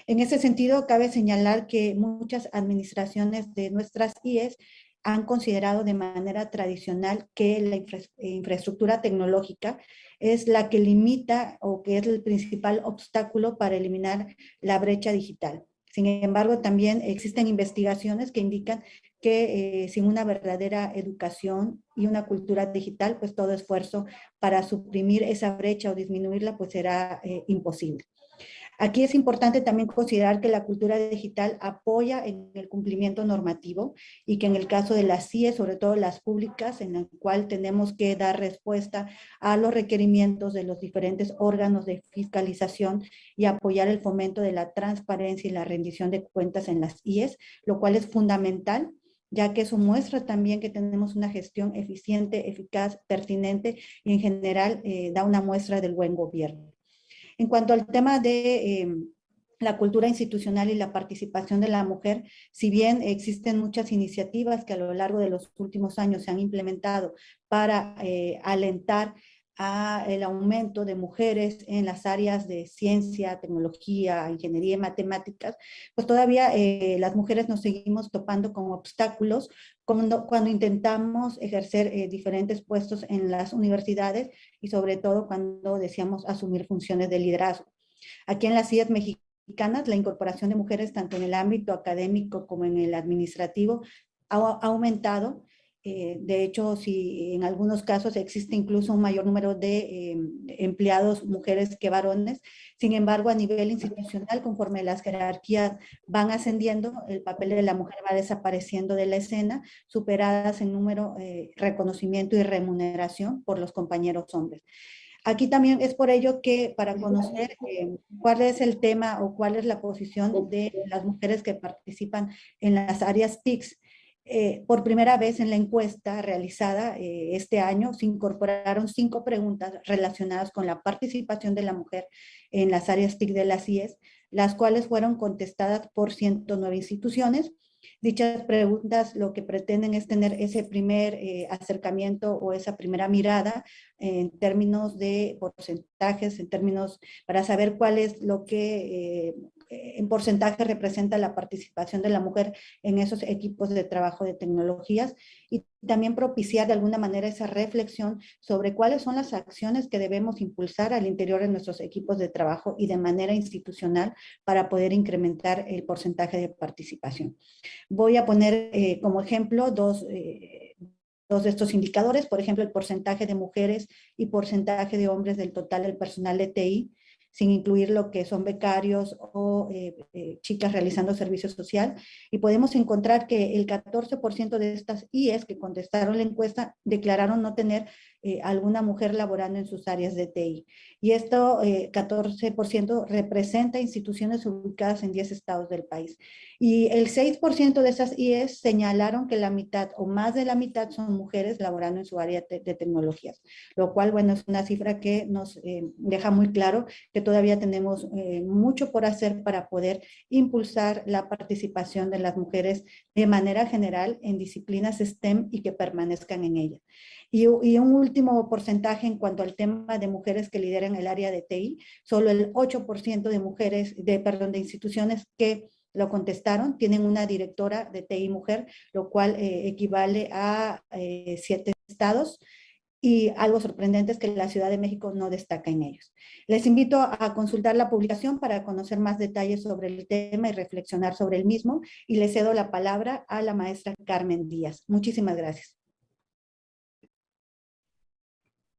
En ese sentido, cabe señalar que muchas administraciones de nuestras IES han considerado de manera tradicional que la infraestructura tecnológica es la que limita o que es el principal obstáculo para eliminar la brecha digital. Sin embargo, también existen investigaciones que indican que sin una verdadera educación y una cultura digital, pues todo esfuerzo para suprimir esa brecha o disminuirla, pues será imposible. Aquí es importante también considerar que la cultura digital apoya en el cumplimiento normativo y que en el caso de las CIE, sobre todo las públicas, en el cual tenemos que dar respuesta a los requerimientos de los diferentes órganos de fiscalización y apoyar el fomento de la transparencia y la rendición de cuentas en las IES, lo cual es fundamental, ya que eso muestra también que tenemos una gestión eficiente, eficaz, pertinente y en general da una muestra del buen gobierno. En cuanto al tema de la cultura institucional y la participación de la mujer, si bien existen muchas iniciativas que a lo largo de los últimos años se han implementado para alentar el aumento de mujeres en las áreas de ciencia, tecnología, ingeniería y matemáticas, pues todavía las mujeres nos seguimos topando con obstáculos cuando intentamos ejercer diferentes puestos en las universidades y sobre todo cuando deseamos asumir funciones de liderazgo. Aquí en las CIES mexicanas, la incorporación de mujeres tanto en el ámbito académico como en el administrativo ha aumentado. De hecho, si en algunos casos existe incluso un mayor número de empleados mujeres que varones, sin embargo, a nivel institucional, conforme las jerarquías van ascendiendo, el papel de la mujer va desapareciendo de la escena, superadas en número, reconocimiento y remuneración por los compañeros hombres. Aquí también es por ello que para conocer cuál es el tema o cuál es la posición de las mujeres que participan en las áreas TICs, por primera vez en la encuesta realizada este año se incorporaron 5 preguntas relacionadas con la participación de la mujer en las áreas TIC de las IES, las cuales fueron contestadas por 109 instituciones. Dichas preguntas lo que pretenden es tener ese primer acercamiento o esa primera mirada en términos de porcentajes, en términos para saber cuál es lo que en porcentaje representa la participación de la mujer en esos equipos de trabajo de tecnologías, y también propiciar de alguna manera esa reflexión sobre cuáles son las acciones que debemos impulsar al interior de nuestros equipos de trabajo y de manera institucional para poder incrementar el porcentaje de participación. Voy a poner como ejemplo dos de estos indicadores, por ejemplo, el porcentaje de mujeres y porcentaje de hombres del total del personal de TI, sin incluir lo que son becarios o chicas realizando servicio social, y podemos encontrar que el 14% de estas IES que contestaron la encuesta declararon no tener alguna mujer laborando en sus áreas de TI. Y esto, 14%, representa instituciones ubicadas en 10 estados del país. Y el 6% de esas IES señalaron que la mitad o más de la mitad son mujeres laborando en su área de tecnologías, lo cual, bueno, es una cifra que nos deja muy claro que todavía tenemos mucho por hacer para poder impulsar la participación de las mujeres de manera general en disciplinas STEM y que permanezcan en ella. Y un último porcentaje en cuanto al tema de mujeres que lideran el área de TI, solo el 8% de mujeres, de instituciones que lo contestaron tienen una directora de TI mujer, lo cual equivale a 7 estados. Y algo sorprendente es que la Ciudad de México no destaca en ellos. Les invito a consultar la publicación para conocer más detalles sobre el tema y reflexionar sobre el mismo, y le cedo la palabra a la maestra Carmen Díaz. Muchísimas gracias.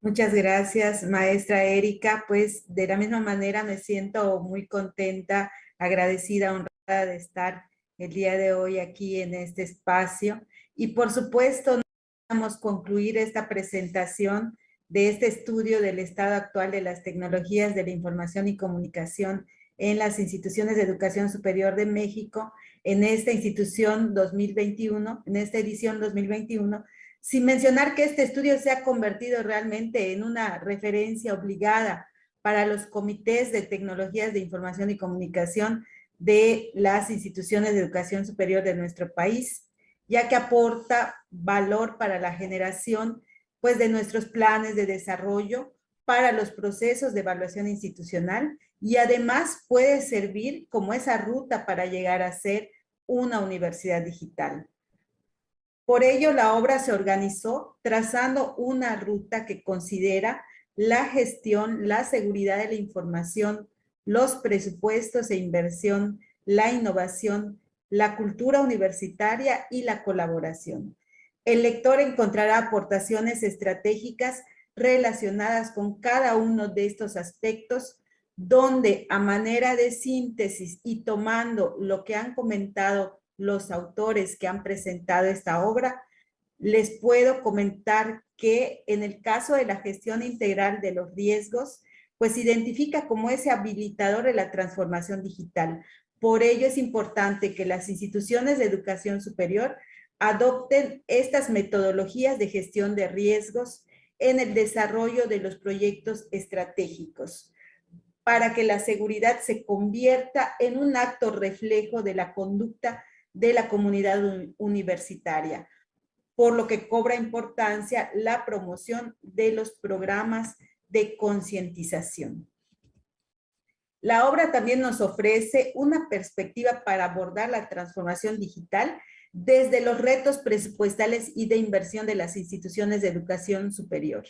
Muchas gracias, maestra Erika. Pues de la misma manera me siento muy contenta, agradecida, honrada de estar el día de hoy aquí en este espacio. Y por supuesto, no vamos a concluir esta presentación de este estudio del estado actual de las tecnologías de la información y comunicación en las instituciones de educación superior de México, en esta institución 2021, en esta edición 2021, sin mencionar que este estudio se ha convertido realmente en una referencia obligada para los comités de tecnologías de información y comunicación de las instituciones de educación superior de nuestro país, ya que aporta valor para la generación, pues, de nuestros planes de desarrollo para los procesos de evaluación institucional, y además puede servir como esa ruta para llegar a ser una universidad digital. Por ello, la obra se organizó trazando una ruta que considera la gestión, la seguridad de la información, los presupuestos e inversión, la innovación, la cultura universitaria y la colaboración. El lector encontrará aportaciones estratégicas relacionadas con cada uno de estos aspectos, donde a manera de síntesis y tomando lo que han comentado los autores que han presentado esta obra, les puedo comentar que en el caso de la gestión integral de los riesgos, pues identifica como ese habilitador de la transformación digital. Por ello es importante que las instituciones de educación superior adopten estas metodologías de gestión de riesgos en el desarrollo de los proyectos estratégicos, para que la seguridad se convierta en un acto reflejo de la conducta de la comunidad universitaria, por lo que cobra importancia la promoción de los programas de concientización. La obra también nos ofrece una perspectiva para abordar la transformación digital desde los retos presupuestales y de inversión de las instituciones de educación superior,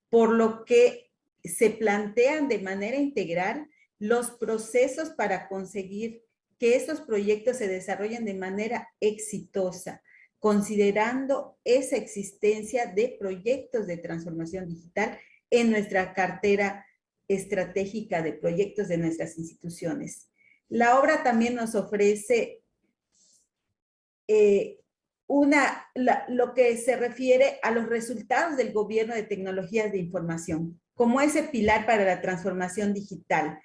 por lo que se plantean de manera integral los procesos para conseguir que estos proyectos se desarrollen de manera exitosa, considerando esa existencia de proyectos de transformación digital en nuestra cartera estratégica de proyectos de nuestras instituciones. La obra también nos ofrece lo que se refiere a los resultados del gobierno de tecnologías de información, como ese pilar para la transformación digital.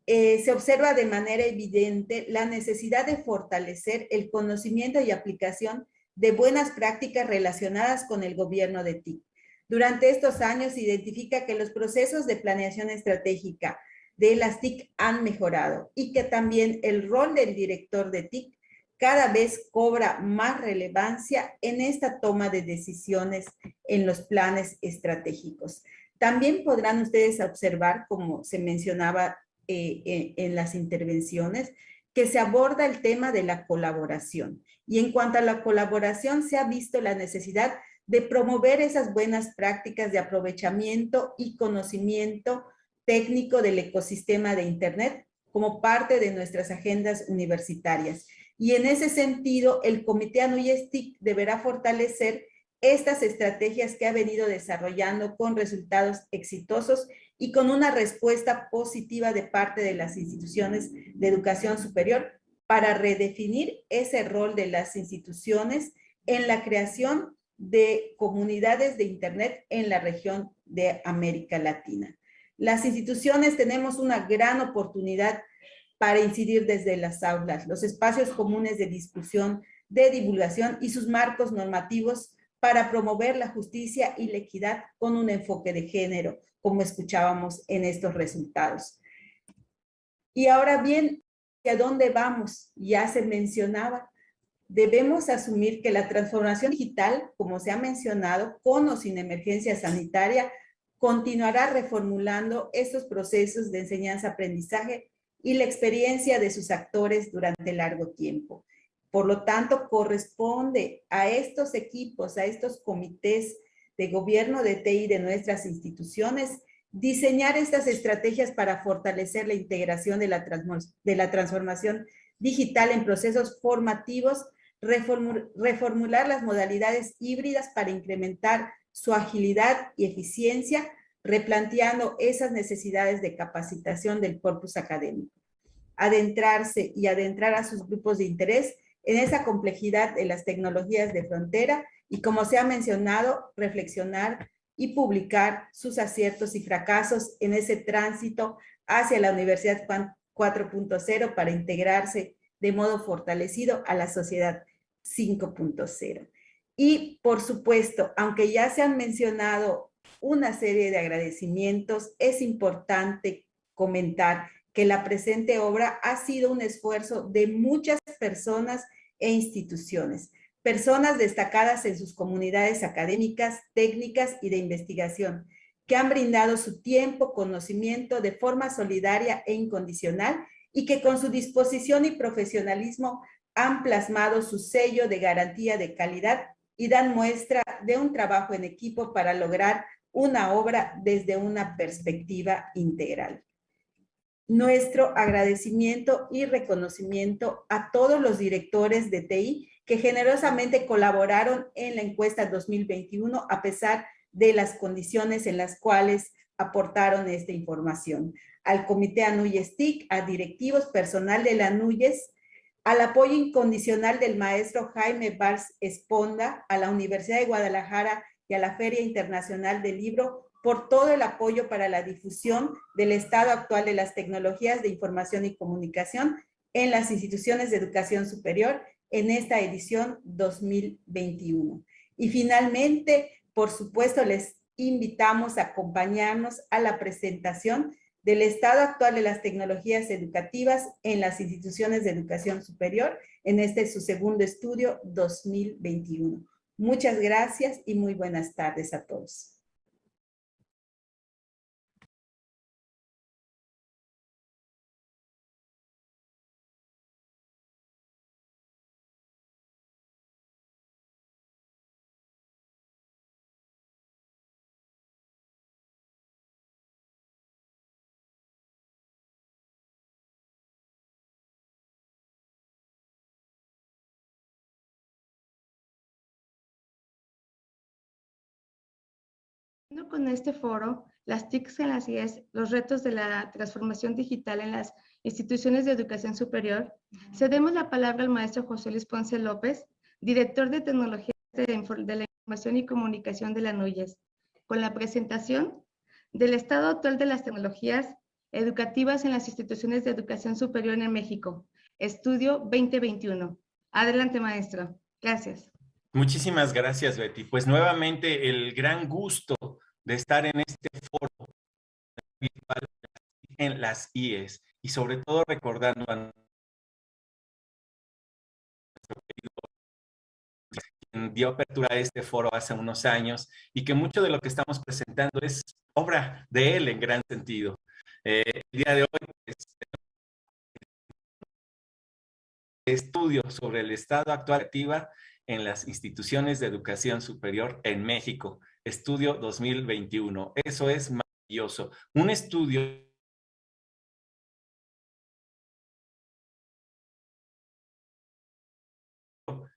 Se observa de manera evidente la necesidad de fortalecer el conocimiento y aplicación de buenas prácticas relacionadas con el gobierno de TIC. Durante estos años se identifica que los procesos de planeación estratégica de las TIC han mejorado y que también el rol del director de TIC cada vez cobra más relevancia en esta toma de decisiones en los planes estratégicos. También podrán ustedes observar, como se mencionaba en las intervenciones, que se aborda el tema de la colaboración. Y en cuanto a la colaboración, se ha visto la necesidad de promover esas buenas prácticas de aprovechamiento y conocimiento técnico del ecosistema de Internet como parte de nuestras agendas universitarias. Y en ese sentido, el Comité ANUYES TIC deberá fortalecer estas estrategias que ha venido desarrollando con resultados exitosos y con una respuesta positiva de parte de las instituciones de educación superior para redefinir ese rol de las instituciones en la creación de comunidades de Internet en la región de América Latina. Las instituciones tenemos una gran oportunidad para incidir desde las aulas, los espacios comunes de discusión, de divulgación y sus marcos normativos para promover la justicia y la equidad con un enfoque de género, como escuchábamos en estos resultados. Y ahora bien, ¿a dónde vamos? Ya se mencionaba. Debemos asumir que la transformación digital, como se ha mencionado, con o sin emergencia sanitaria, continuará reformulando estos procesos de enseñanza-aprendizaje y la experiencia de sus actores durante largo tiempo. Por lo tanto, corresponde a estos equipos, a estos comités de gobierno de TI de nuestras instituciones, diseñar estas estrategias para fortalecer la integración de la transformación digital en procesos formativos, reformular las modalidades híbridas para incrementar su agilidad y eficiencia, replanteando esas necesidades de capacitación del corpus académico. Adentrarse y adentrar a sus grupos de interés en esa complejidad de las tecnologías de frontera y, como se ha mencionado, reflexionar y publicar sus aciertos y fracasos en ese tránsito hacia la Universidad 4.0 para integrarse de modo fortalecido a la sociedad 5.0. Y, por supuesto, aunque ya se han mencionado una serie de agradecimientos, es importante comentar que la presente obra ha sido un esfuerzo de muchas personas e instituciones, personas destacadas en sus comunidades académicas, técnicas y de investigación, que han brindado su tiempo, conocimiento de forma solidaria e incondicional y que con su disposición y profesionalismo han plasmado su sello de garantía de calidad y dan muestra de un trabajo en equipo para lograr una obra desde una perspectiva integral. Nuestro agradecimiento y reconocimiento a todos los directores de TI que generosamente colaboraron en la encuesta 2021 a pesar de las condiciones en las cuales aportaron esta información. Al Comité ANUYES TIC, a directivos, personal de la ANUYES, al apoyo incondicional del maestro Jaime Valls Esponda, a la Universidad de Guadalajara y a la Feria Internacional del Libro, por todo el apoyo para la difusión del estado actual de las tecnologías de información y comunicación en las instituciones de educación superior en esta edición 2021. Y finalmente, por supuesto, les invitamos a acompañarnos a la presentación del estado actual de las tecnologías educativas en las instituciones de educación superior en este su segundo estudio 2021. Muchas gracias y muy buenas tardes a todos. Con este foro, las TICs en las IES, los retos de la transformación digital en las instituciones de educación superior, cedemos la palabra al maestro José Luis Ponce López, director de Tecnologías de la Información y Comunicación de la ANUYES, con la presentación del estado actual de las tecnologías educativas en las instituciones de educación superior en México, estudio 2021. Adelante, maestro. Gracias. Muchísimas gracias, Betty. Pues nuevamente el gran gusto de estar en este foro virtual en las IES y sobre todo recordando a nuestro querido quien dio apertura a este foro hace unos años y que mucho de lo que estamos presentando es obra de él en gran sentido. El día de hoy, pues, estudio sobre el estado actual activa en las instituciones de educación superior en México, estudio 2021. Eso es maravilloso. Un estudio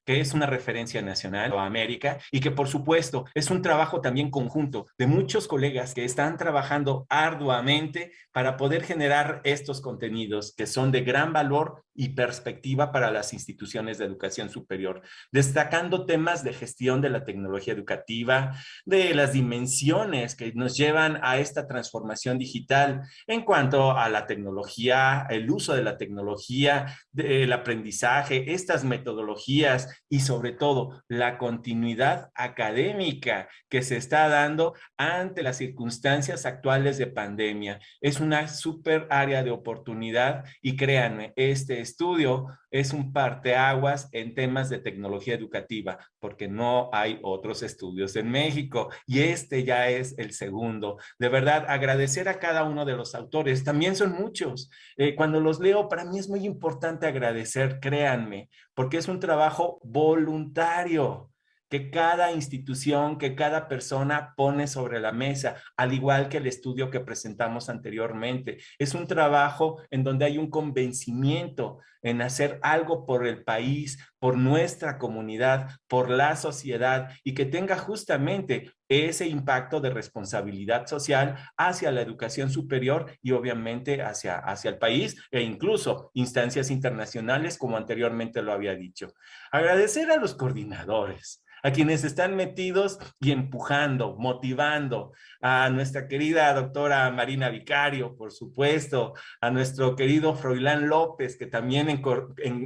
que es una referencia nacional o América y que por supuesto es un trabajo también conjunto de muchos colegas que están trabajando arduamente para poder generar estos contenidos que son de gran valor y perspectiva para las instituciones de educación superior, destacando temas de gestión de la tecnología educativa, de las dimensiones que nos llevan a esta transformación digital en cuanto a la tecnología, el uso de la tecnología, el aprendizaje, estas metodologías y sobre todo la continuidad académica que se está dando ante las circunstancias actuales de pandemia. Es una súper área de oportunidad y créanme, este estudio es un parteaguas en temas de tecnología educativa, porque no hay otros estudios en México y este ya es el segundo. De verdad, agradecer a cada uno de los autores, también son muchos. Cuando los leo, para mí es muy importante agradecer, créanme, porque es un trabajo voluntario que cada institución, que cada persona pone sobre la mesa, al igual que el estudio que presentamos anteriormente. Es un trabajo en donde hay un convencimiento en hacer algo por el país, por nuestra comunidad, por la sociedad y que tenga justamente ese impacto de responsabilidad social hacia la educación superior y obviamente hacia el país e incluso instancias internacionales, como anteriormente lo había dicho. Agradecer a los coordinadores, a quienes están metidos y empujando, motivando, a nuestra querida doctora Marina Vicario, por supuesto, a nuestro querido Froilán López, que también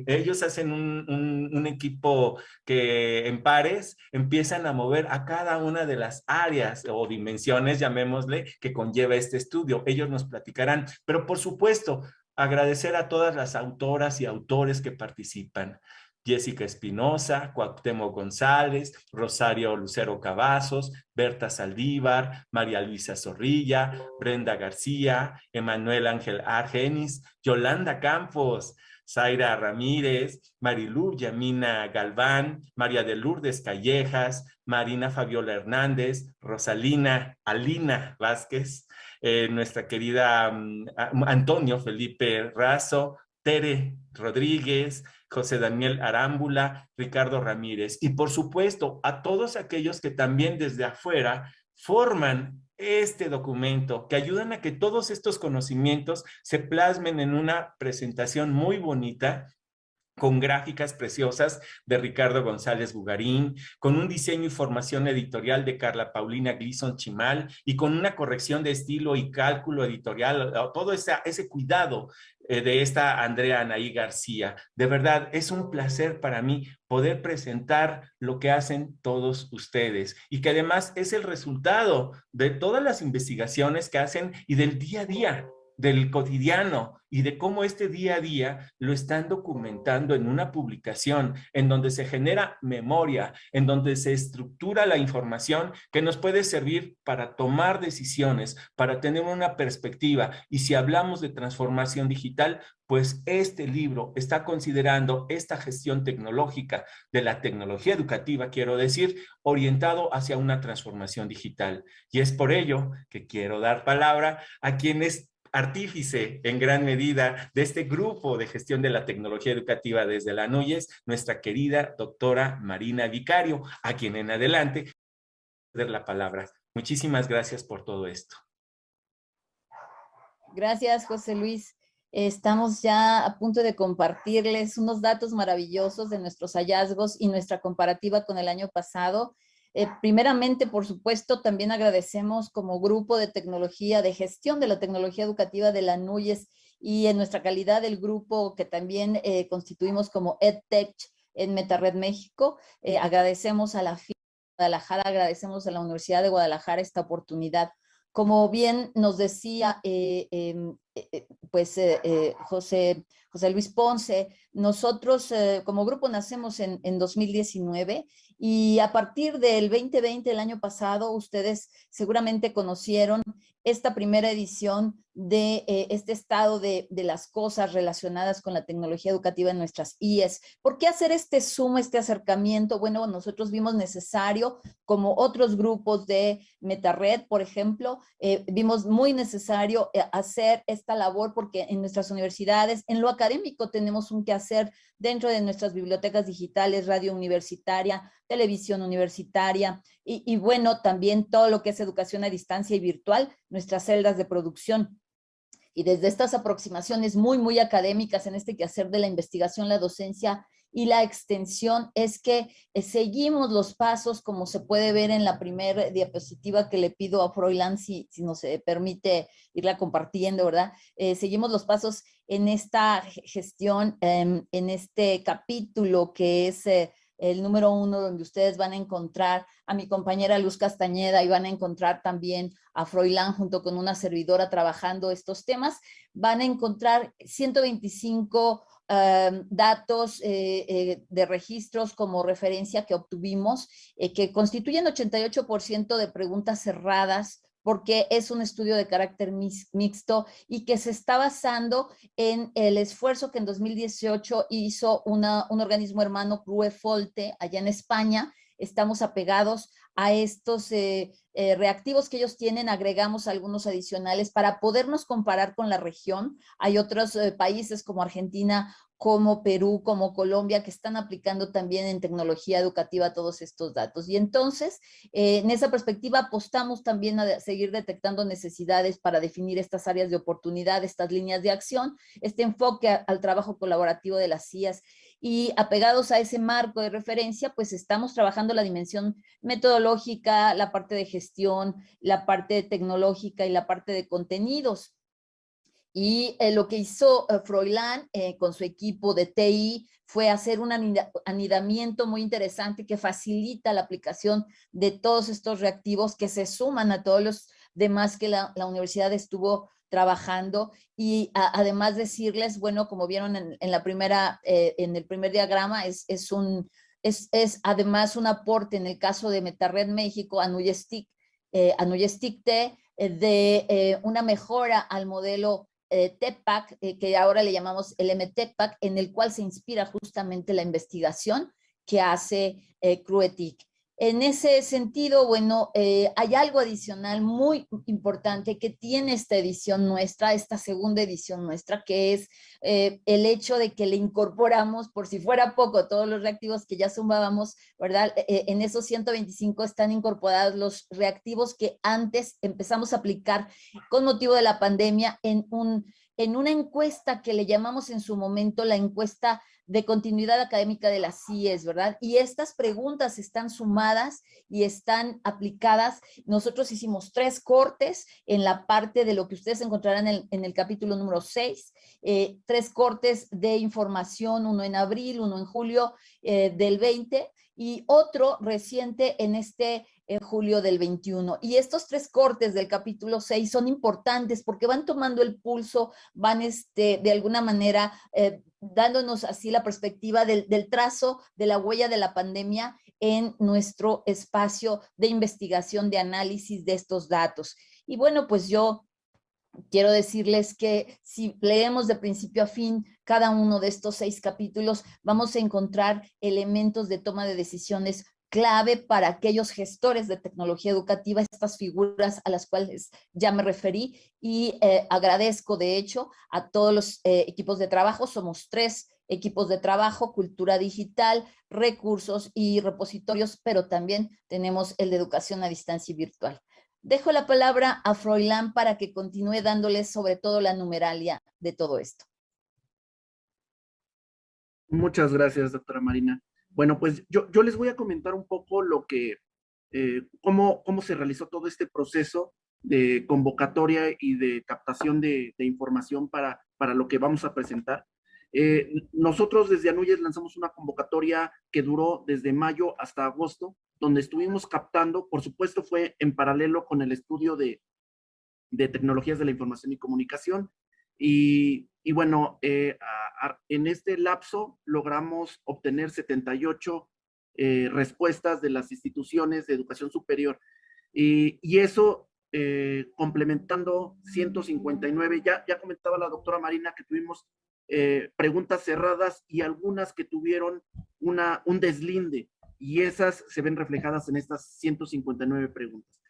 ellos hacen un equipo que en pares empiezan a mover a cada una de las áreas o dimensiones, llamémosle, que conlleva este estudio. Ellos nos platicarán, pero por supuesto, agradecer a todas las autoras y autores que participan. Jessica Espinosa, Cuauhtémoc González, Rosario Lucero Cavazos, Berta Saldívar, María Luisa Zorrilla, Brenda García, Emanuel Ángel Argenis, Yolanda Campos, Zaira Ramírez, Marilú Yamina Galván, María de Lourdes Callejas, Marina Fabiola Hernández, Rosalina Alina Vázquez, nuestra querida Antonio Felipe Razo, Tere Rodríguez, José Daniel Arámbula, Ricardo Ramírez y por supuesto a todos aquellos que también desde afuera forman este documento, que ayudan a que todos estos conocimientos se plasmen en una presentación muy bonita, con gráficas preciosas de Ricardo González Bugarín, con un diseño y formación editorial de Carla Paulina Gleason Chimal y con una corrección de estilo y cálculo editorial, todo ese cuidado de esta Andrea Anaí García. De verdad, es un placer para mí poder presentar lo que hacen todos ustedes y que además es el resultado de todas las investigaciones que hacen y del día a día, del cotidiano y de cómo este día a día lo están documentando en una publicación en donde se genera memoria, en donde se estructura la información que nos puede servir para tomar decisiones, para tener una perspectiva. Y si hablamos de transformación digital, pues este libro está considerando esta gestión tecnológica de la tecnología educativa, quiero decir, orientado hacia una transformación digital. Y es por ello que quiero dar palabra a quienes artífice en gran medida de este grupo de gestión de la tecnología educativa desde la NUYES, nuestra querida doctora Marina Vicario, a quien en adelante voy a dar la palabra. Muchísimas gracias por todo esto. Gracias, José Luis. Estamos ya a punto de compartirles unos datos maravillosos de nuestros hallazgos y nuestra comparativa con el año pasado. Primeramente, por supuesto, también agradecemos como grupo de tecnología, de gestión de la tecnología educativa de la NUYES y en nuestra calidad del grupo que también constituimos como EdTech en MetaRed México. Agradecemos a la FIA de Guadalajara, agradecemos a la Universidad de Guadalajara esta oportunidad. Como bien nos decía José Luis Ponce, nosotros como grupo nacemos en 2019 y a partir del 2020, el año pasado, ustedes seguramente conocieron esta primera edición de este estado de las cosas relacionadas con la tecnología educativa en nuestras IES. ¿Por qué hacer este Zoom, este acercamiento? Bueno, nosotros vimos necesario, como otros grupos de MetaRed, por ejemplo, vimos muy necesario hacer esta labor porque en nuestras universidades, en lo académico, tenemos un quehacer dentro de nuestras bibliotecas digitales, radio universitaria, televisión universitaria y bueno, también todo lo que es educación a distancia y virtual, nuestras celdas de producción. Y desde estas aproximaciones muy académicas en este quehacer de la investigación, la docencia y la extensión, es que seguimos los pasos, como se puede ver en la primera diapositiva que le pido a Froilán, si nos permite irla compartiendo, ¿verdad? Seguimos los pasos en esta gestión, en este capítulo que es el número 1, donde ustedes van a encontrar a mi compañera Luz Castañeda y van a encontrar también a Froilán junto con una servidora trabajando estos temas. Van a encontrar 125 datos de registros como referencia que obtuvimos, que constituyen 88% de preguntas cerradas, porque es un estudio de carácter mixto y que se está basando en el esfuerzo que en 2018 hizo un organismo hermano, Crue Folte, allá en España. Estamos apegados a estos reactivos que ellos tienen, agregamos algunos adicionales para podernos comparar con la región. Hay otros países como Argentina, como Perú, como Colombia, que están aplicando también en tecnología educativa todos estos datos. Y entonces, en esa perspectiva, apostamos también a seguir detectando necesidades para definir estas áreas de oportunidad, estas líneas de acción, este enfoque al trabajo colaborativo de las CIAs. Y apegados a ese marco de referencia, pues estamos trabajando la dimensión metodológica, la parte de gestión, la parte tecnológica y la parte de contenidos. Y lo que hizo Froilán con su equipo de TI fue hacer un anidamiento muy interesante que facilita la aplicación de todos estos reactivos que se suman a todos los demás que la universidad estuvo trabajando. Y además decirles, bueno, como vieron en el primer diagrama, es además un aporte en el caso de MetaRed México, a Nuyestic-T, de una mejora al modelo TEPAC, que ahora le llamamos el MTEPAC, en el cual se inspira justamente la investigación que hace CRUETIC. En ese sentido, bueno, hay algo adicional muy importante que tiene esta edición nuestra, esta segunda edición nuestra, que es el hecho de que le incorporamos, por si fuera poco, todos los reactivos que ya sumábamos, ¿verdad? En esos 125 están incorporados los reactivos que antes empezamos a aplicar con motivo de la pandemia en una encuesta que le llamamos en su momento la encuesta de continuidad académica de las CIES, ¿verdad? Y estas preguntas están sumadas y están aplicadas. Nosotros hicimos 3 cortes en la parte de lo que ustedes encontrarán en el capítulo número 6, 3 cortes de información, uno en abril, uno en julio del 20 y otro reciente en julio del 21. Y estos 3 cortes del capítulo 6 son importantes porque van tomando el pulso, van de alguna manera dándonos así la perspectiva del trazo de la huella de la pandemia en nuestro espacio de investigación, de análisis de estos datos. Y bueno, pues yo quiero decirles que si leemos de principio a fin cada uno de estos 6 capítulos, vamos a encontrar elementos de toma de decisiones clave para aquellos gestores de tecnología educativa, estas figuras a las cuales ya me referí, y agradezco de hecho a todos los equipos de trabajo. Somos 3 equipos de trabajo: cultura digital, recursos y repositorios, pero también tenemos el de educación a distancia y virtual. Dejo la palabra a Froilán para que continúe dándoles sobre todo la numeralia de todo esto. Muchas gracias, doctora Marina. Bueno, pues yo les voy a comentar un poco cómo se realizó todo este proceso de convocatoria y de captación de información para lo que vamos a presentar. Nosotros desde ANUYES lanzamos una convocatoria que duró desde mayo hasta agosto, donde estuvimos captando, por supuesto fue en paralelo con el estudio de tecnologías de la información y comunicación. Y bueno, en este lapso logramos obtener 78 respuestas de las instituciones de educación superior. Y eso complementando 159. Ya comentaba la doctora Marina que tuvimos preguntas cerradas y algunas que tuvieron un deslinde, y esas se ven reflejadas en estas 159 preguntas.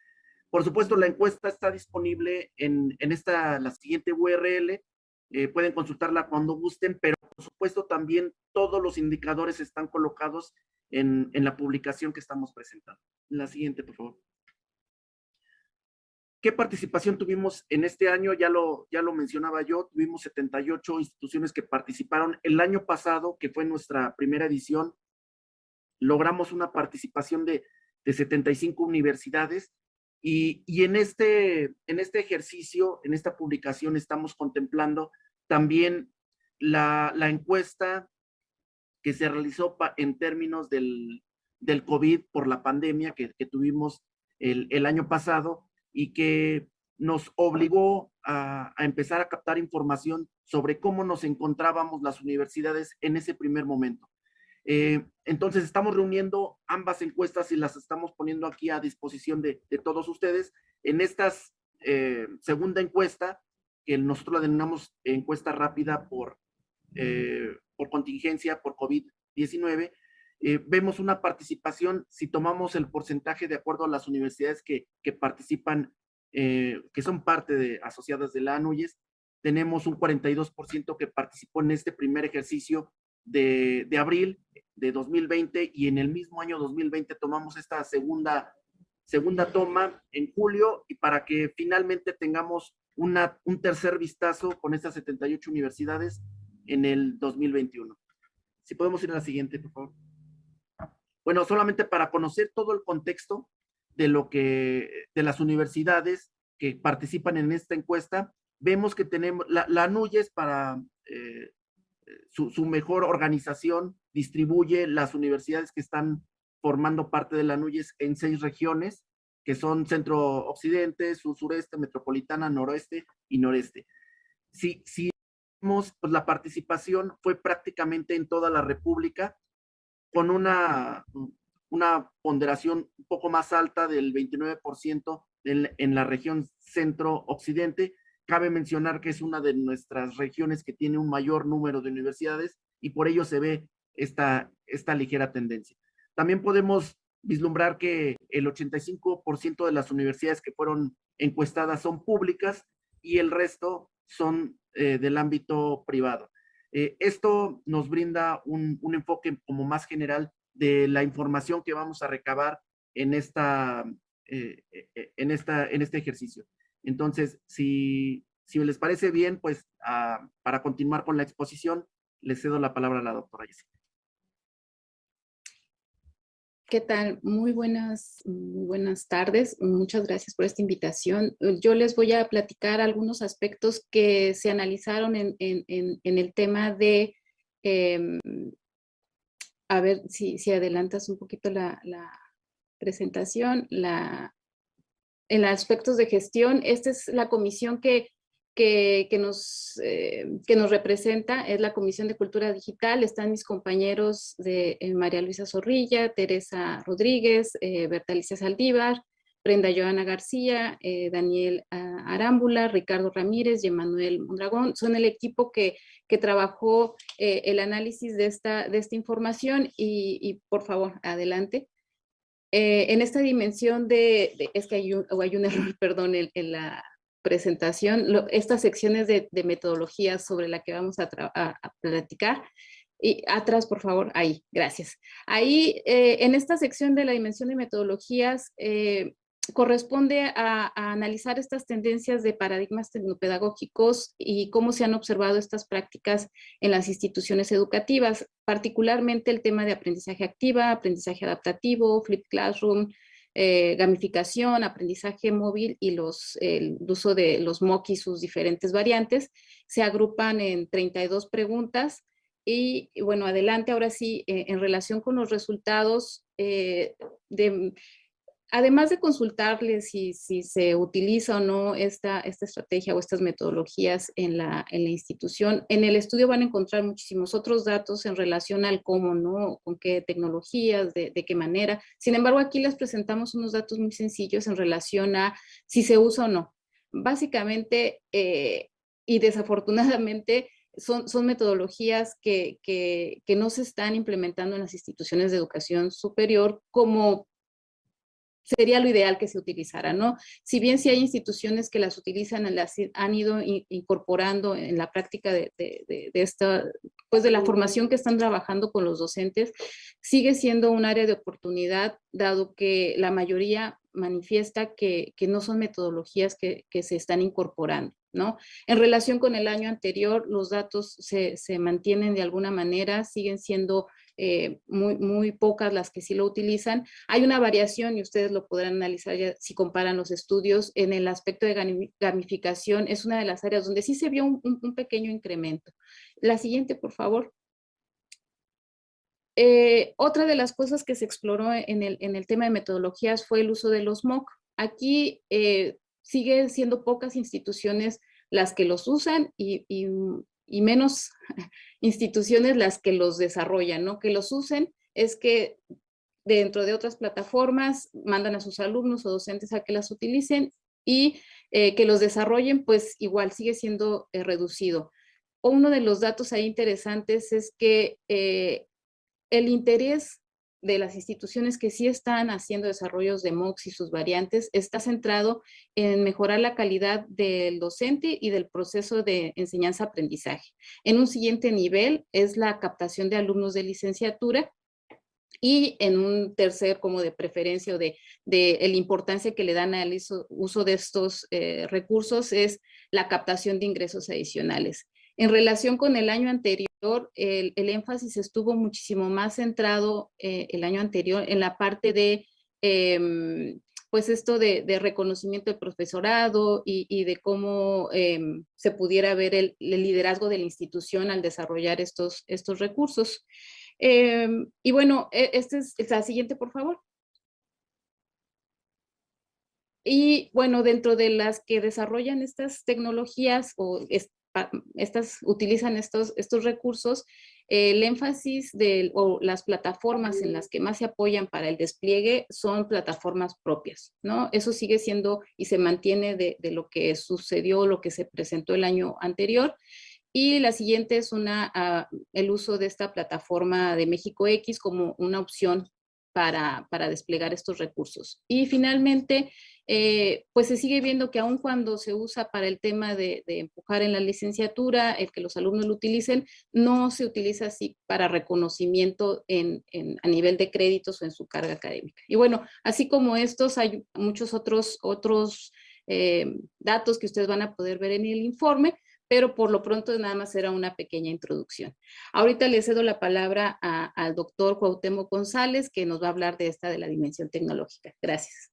Por supuesto, la encuesta está disponible en la siguiente URL. Pueden consultarla cuando gusten, pero por supuesto también todos los indicadores están colocados en la publicación que estamos presentando. La siguiente, por favor. ¿Qué participación tuvimos en este año? Ya lo mencionaba yo, tuvimos 78 instituciones que participaron. El año pasado, que fue nuestra primera edición, logramos una participación de 75 universidades, y en este ejercicio, en esta publicación, estamos contemplando también la encuesta que se realizó en términos del COVID por la pandemia que tuvimos el año pasado, y que nos obligó a empezar a captar información sobre cómo nos encontrábamos las universidades en ese primer momento. Entonces estamos reuniendo ambas encuestas y las estamos poniendo aquí a disposición de todos ustedes. En esta segunda encuesta, que nosotros la denominamos encuesta rápida por contingencia, por COVID-19, vemos una participación. Si tomamos el porcentaje de acuerdo a las universidades que participan, que son parte asociadas de la ANUYES, tenemos un 42% que participó en este primer ejercicio de abril de 2020, y en el mismo año 2020 tomamos esta segunda toma en julio, y para que finalmente tengamos un tercer vistazo con estas 78 universidades en el 2021. Si podemos ir a la siguiente, por favor. Bueno, solamente para conocer todo el contexto de las universidades que participan en esta encuesta, vemos que tenemos la ANUYES, para su mejor organización, distribuye las universidades que están formando parte de la ANUYES en 6 regiones, que son Centro Occidente, Sur Sureste, Metropolitana, Noroeste y Noreste. Si vemos, pues la participación fue prácticamente en toda la República, con una ponderación un poco más alta del 29% en la región Centro-Occidente. Cabe mencionar que es una de nuestras regiones que tiene un mayor número de universidades, y por ello se ve esta ligera tendencia. También podemos vislumbrar que el 85% de las universidades que fueron encuestadas son públicas, y el resto son del ámbito privado. Esto nos brinda un enfoque como más general de la información que vamos a recabar en este ejercicio. Entonces, si les parece bien, pues para continuar con la exposición, les cedo la palabra a la doctora Jessica. ¿Qué tal? Muy buenas tardes. Muchas gracias por esta invitación. Yo les voy a platicar algunos aspectos que se analizaron en el tema de, a ver si adelantas un poquito la presentación, en aspectos de gestión. Esta es la comisión que nos representa, es la Comisión de Cultura Digital. Están mis compañeros de María Luisa Zorrilla, Teresa Rodríguez, Berta Alicia Saldívar, Brenda Joana García, Daniel Arámbula, Ricardo Ramírez y Emanuel Mondragón. Son el equipo que trabajó el análisis de esta información, y por favor, adelante. En esta dimensión es que hay un error, perdón, en la presentación, estas secciones de metodologías sobre la que vamos a platicar. Y atrás, por favor, ahí, gracias. Ahí, en esta sección de la dimensión de metodologías, corresponde a analizar estas tendencias de paradigmas tecnopedagógicos y cómo se han observado estas prácticas en las instituciones educativas, particularmente el tema de aprendizaje activa, aprendizaje adaptativo, flipped classroom, gamificación, aprendizaje móvil y el uso de los MOOC y sus diferentes variantes. Se agrupan en 32 preguntas. Y bueno, adelante, ahora sí, en relación con los resultados, además de consultarles si se utiliza o no esta estrategia o estas metodologías en la institución, en el estudio van a encontrar muchísimos otros datos en relación al cómo, ¿no? Con qué tecnologías, de qué manera. Sin embargo, aquí les presentamos unos datos muy sencillos en relación a si se usa o no. Básicamente, y desafortunadamente, son metodologías que no se están implementando en las instituciones de educación superior como sería lo ideal que se utilizara, ¿no? Si bien sí hay instituciones que las utilizan, las han ido incorporando en la práctica de esta, pues de la formación que están trabajando con los docentes, sigue siendo un área de oportunidad, dado que la mayoría manifiesta que no son metodologías que se están incorporando, ¿no? En relación con el año anterior, los datos se mantienen de alguna manera, siguen siendo muy pocas las que sí lo utilizan. Hay una variación y ustedes lo podrán analizar ya si comparan los estudios en el aspecto de gamificación. Es una de las áreas donde sí se vio un pequeño incremento. La siguiente, por favor. Otra de las cosas que se exploró en el tema de metodologías fue el uso de los MOOC. Aquí sigue siendo pocas instituciones las que los usan y menos instituciones las que los desarrollan, ¿no? Que los usen es que dentro de otras plataformas mandan a sus alumnos o docentes a que las utilicen y que los desarrollen, pues igual sigue siendo reducido. Uno de los datos ahí interesantes es que el interés de las instituciones que sí están haciendo desarrollos de MOOCs y sus variantes está centrado en mejorar la calidad del docente y del proceso de enseñanza-aprendizaje. En un siguiente nivel es la captación de alumnos de licenciatura y en un tercer como de preferencia o de la importancia que le dan al uso de estos recursos es la captación de ingresos adicionales. En relación con el año anterior, el énfasis estuvo muchísimo más centrado el año anterior en la parte de, pues esto de reconocimiento del profesorado y de cómo se pudiera ver el liderazgo de la institución al desarrollar estos recursos. Y bueno, esta es la siguiente, por favor. Y bueno, dentro de las que desarrollan estas tecnologías o utilizan estos recursos, el énfasis o las plataformas en las que más se apoyan para el despliegue son plataformas propias, ¿no? Eso sigue siendo y se mantiene de lo que sucedió, lo que se presentó el año anterior. Y la siguiente es el uso de esta plataforma de México X como una opción para desplegar estos recursos. Y finalmente, pues se sigue viendo que aun cuando se usa para el tema de empujar en la licenciatura, el que los alumnos lo utilicen, no se utiliza así para reconocimiento a nivel de créditos o en su carga académica. Y bueno, así como estos, hay muchos otros datos que ustedes van a poder ver en el informe, pero por lo pronto nada más era una pequeña introducción. Ahorita le cedo la palabra al doctor Cuauhtémoc González, que nos va a hablar de la dimensión tecnológica. Gracias.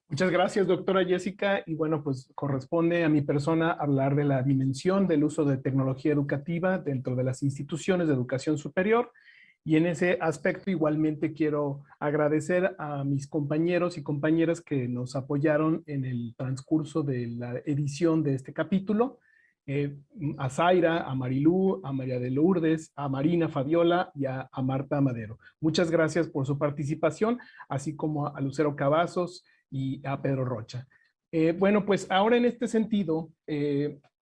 Muchas gracias, doctora Jessica. Y bueno, pues corresponde a mi persona hablar de la dimensión del uso de tecnología educativa dentro de las instituciones de educación superior. Y en ese aspecto igualmente quiero agradecer a mis compañeros y compañeras que nos apoyaron en el transcurso de la edición de este capítulo. A Zaira, a Marilú, a María de Lourdes, a Marina Fabiola y a Marta Madero. Muchas gracias por su participación, así como a Lucero Cavazos y a Pedro Rocha. Bueno, pues ahora en este sentido,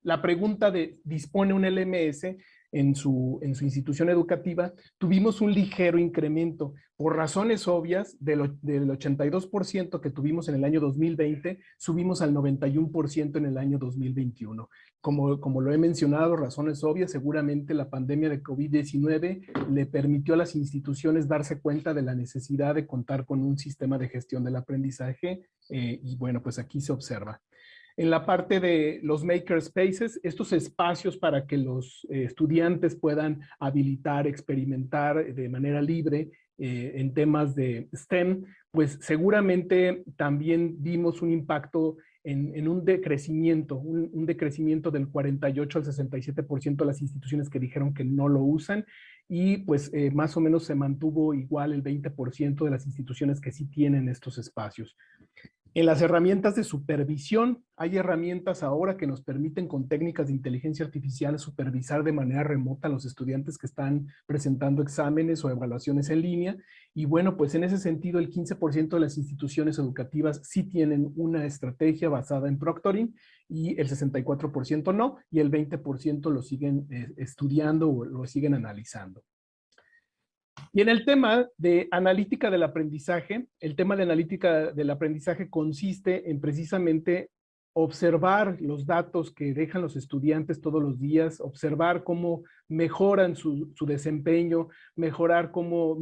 la pregunta de ¿dispone un LMS en su institución educativa? Tuvimos un ligero incremento. Por razones obvias, del 82% que tuvimos en el año 2020, subimos al 91% en el año 2021. Como lo he mencionado, razones obvias, seguramente la pandemia de COVID-19 le permitió a las instituciones darse cuenta de la necesidad de contar con un sistema de gestión del aprendizaje y bueno, pues aquí se observa. En la parte de los makerspaces, estos espacios para que los estudiantes puedan habilitar, experimentar de manera libre en temas de STEM, pues seguramente también vimos un impacto en un decrecimiento del 48 al 67% de las instituciones que dijeron que no lo usan. y pues más o menos se mantuvo igual el 20% de las instituciones que sí tienen estos espacios. En las herramientas de supervisión, hay herramientas ahora que nos permiten con técnicas de inteligencia artificial supervisar de manera remota a los estudiantes que están presentando exámenes o evaluaciones en línea. Y bueno, pues en ese sentido el 15% de las instituciones educativas sí tienen una estrategia basada en proctoring y el 64% no, y el 20% lo siguen estudiando o lo siguen analizando. Y en el tema de analítica del aprendizaje, el tema de analítica del aprendizaje consiste en precisamente observar los datos que dejan los estudiantes todos los días, observar cómo mejoran su desempeño, mejorar cómo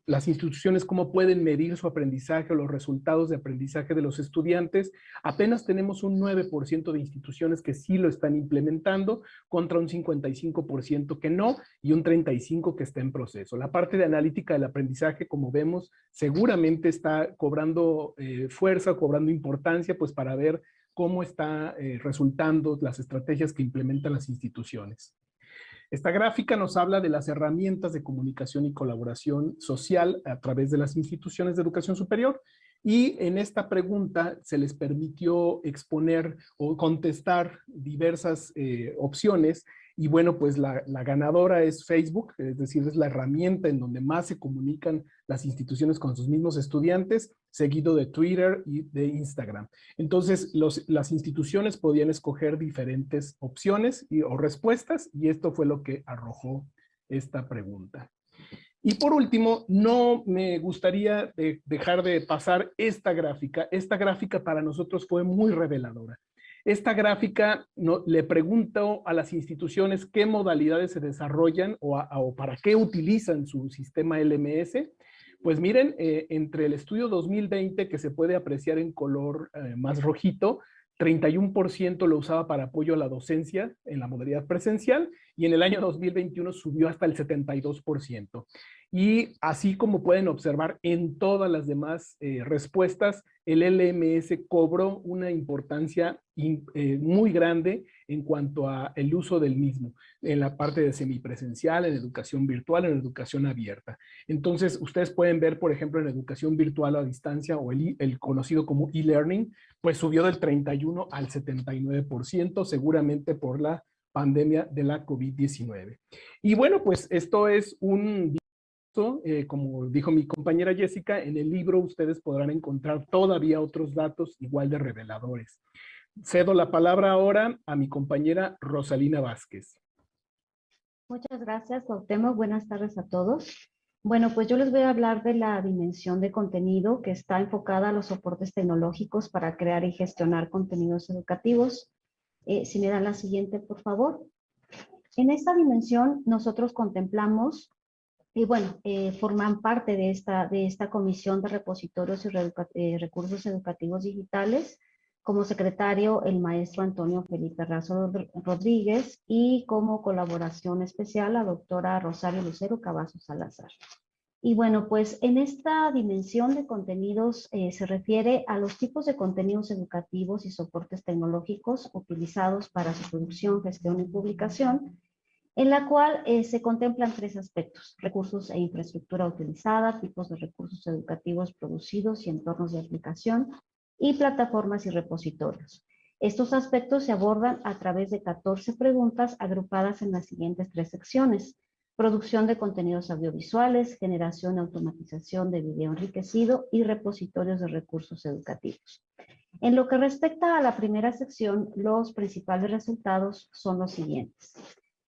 las instituciones cómo pueden medir su aprendizaje o los resultados de aprendizaje de los estudiantes. Apenas tenemos un 9% de instituciones que sí lo están implementando, contra un 55% que no, y un 35% que está en proceso. La parte de analítica del aprendizaje, como vemos, seguramente está cobrando fuerza, cobrando importancia, pues para ver cómo está resultando las estrategias que implementan las instituciones. Esta gráfica nos habla de las herramientas de comunicación y colaboración social a través de las instituciones de educación superior, y en esta pregunta se les permitió exponer o contestar diversas opciones. Y bueno, pues la ganadora es Facebook, es decir, es la herramienta en donde más se comunican las instituciones con sus mismos estudiantes, seguido de Twitter y de Instagram. Entonces, las instituciones podían escoger diferentes opciones o respuestas, y esto fue lo que arrojó esta pregunta. Y por último, no me gustaría dejar de pasar esta gráfica. Esta gráfica para nosotros fue muy reveladora. Esta gráfica le pregunto a las instituciones qué modalidades se desarrollan o para qué utilizan su sistema LMS. Pues miren, entre el estudio 2020, que se puede apreciar en color más rojito, 31% lo usaba para apoyo a la docencia en la modalidad presencial, y en el año 2021 subió hasta el 72%. Y así como pueden observar en todas las demás respuestas, el LMS cobró una importancia muy grande en cuanto a el uso del mismo, en la parte de semipresencial, en educación virtual, en educación abierta. Entonces, ustedes pueden ver, por ejemplo, en educación virtual a distancia o el conocido como e-learning, pues subió del 31 al 79%, seguramente por la pandemia de la COVID-19. Y bueno, pues esto es un... como dijo mi compañera Jessica, en el libro ustedes podrán encontrar todavía otros datos igual de reveladores. Cedo la palabra ahora a mi compañera Rosalina Vázquez. Muchas gracias, Cuauhtémoc. Buenas tardes a todos. Bueno, pues yo les voy a hablar de la dimensión de contenido que está enfocada a los soportes tecnológicos para crear y gestionar contenidos educativos. Si me dan la siguiente, por favor. En esta dimensión nosotros contemplamos y bueno, forman parte de esta comisión de repositorios y recursos educativos digitales. Como secretario, el maestro Antonio Felipe Razo Rodríguez, y como colaboración especial, la doctora Rosario Lucero Cavazos Salazar. Y bueno, pues en esta dimensión de contenidos se refiere a los tipos de contenidos educativos y soportes tecnológicos utilizados para su producción, gestión y publicación, en la cual se contemplan tres aspectos: recursos e infraestructura utilizada, tipos de recursos educativos producidos y entornos de aplicación, y plataformas y repositorios. Estos aspectos se abordan a través de 14 preguntas agrupadas en las siguientes tres secciones: producción de contenidos audiovisuales, generación y automatización de video enriquecido y repositorios de recursos educativos. En lo que respecta a la primera sección, los principales resultados son los siguientes.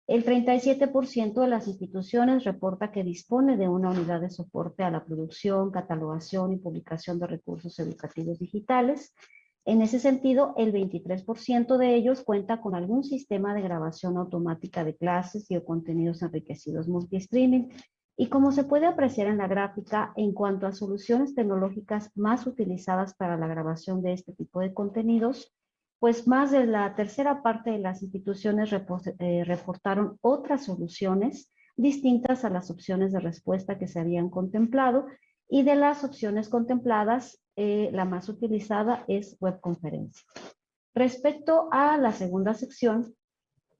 El 37% de las instituciones reporta que dispone de una unidad de soporte a la producción, catalogación y publicación de recursos educativos digitales. En ese sentido, el 23% de ellos cuenta con algún sistema de grabación automática de clases y o contenidos enriquecidos multi-streaming. Y como se puede apreciar en la gráfica, en cuanto a soluciones tecnológicas más utilizadas para la grabación de este tipo de contenidos, pues más de la tercera parte de las instituciones reportaron otras soluciones distintas a las opciones de respuesta que se habían contemplado, y de las opciones contempladas, la más utilizada es webconferencia. Respecto a la segunda sección,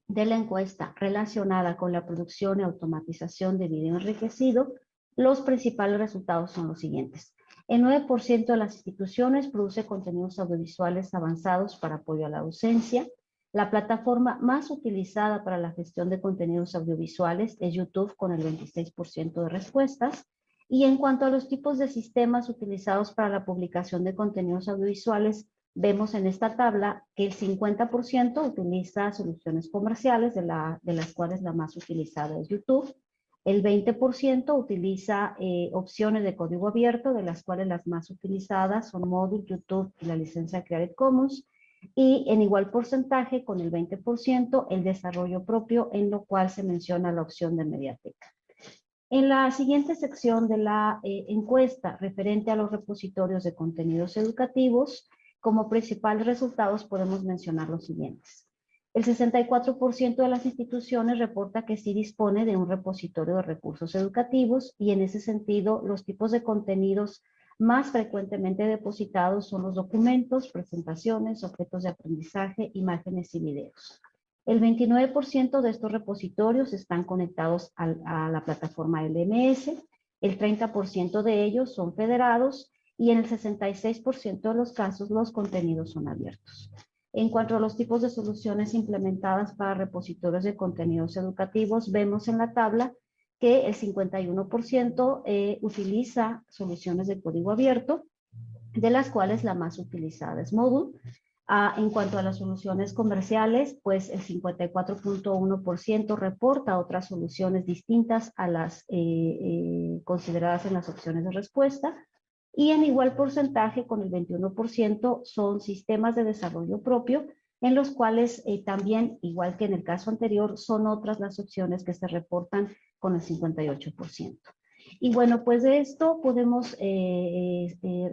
de la encuesta relacionada con la producción y automatización de video enriquecido, los principales resultados son los siguientes. El 9% de las instituciones produce contenidos audiovisuales avanzados para apoyo a la docencia. La plataforma más utilizada para la gestión de contenidos audiovisuales es YouTube, con el 26% de respuestas. Y en cuanto a los tipos de sistemas utilizados para la publicación de contenidos audiovisuales, vemos en esta tabla que el 50% utiliza soluciones comerciales, de las cuales la más utilizada es YouTube. El 20% utiliza opciones de código abierto, de las cuales las más utilizadas son Moodle, YouTube y la licencia Creative Commons. Y en igual porcentaje, con el 20%, el desarrollo propio, en lo cual se menciona la opción de Mediateca. En la siguiente sección de la encuesta referente a los repositorios de contenidos educativos, como principales resultados podemos mencionar los siguientes. El 64% de las instituciones reporta que sí dispone de un repositorio de recursos educativos, y en ese sentido los tipos de contenidos más frecuentemente depositados son los documentos, presentaciones, objetos de aprendizaje, imágenes y videos. El 29% de estos repositorios están conectados a la plataforma LMS, el 30% de ellos son federados y en el 66% de los casos los contenidos son abiertos. En cuanto a los tipos de soluciones implementadas para repositorios de contenidos educativos, vemos en la tabla que el 51% utiliza soluciones de código abierto, de las cuales la más utilizada es Moodle. En cuanto a las soluciones comerciales, pues el 54.1% reporta otras soluciones distintas a las consideradas en las opciones de respuesta. Y en igual porcentaje, con el 21%, son sistemas de desarrollo propio, en los cuales también, igual que en el caso anterior, son otras las opciones que se reportan con el 58%. Y bueno, pues de esto podemos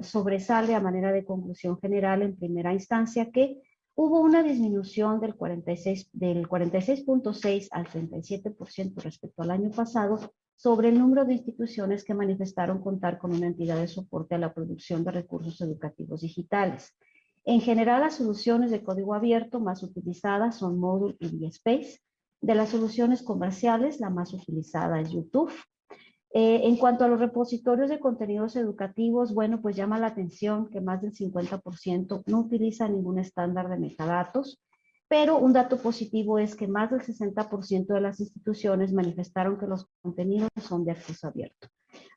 sobresale a manera de conclusión general en primera instancia que hubo una disminución del 46.6 al 37% respecto al año pasado sobre el número de instituciones que manifestaron contar con una entidad de soporte a la producción de recursos educativos digitales. En general, las soluciones de código abierto más utilizadas son Moodle y DSpace. De las soluciones comerciales, la más utilizada es YouTube. En cuanto a los repositorios de contenidos educativos, bueno, pues llama la atención que más del 50% no utiliza ningún estándar de metadatos, pero un dato positivo es que más del 60% de las instituciones manifestaron que los contenidos son de acceso abierto.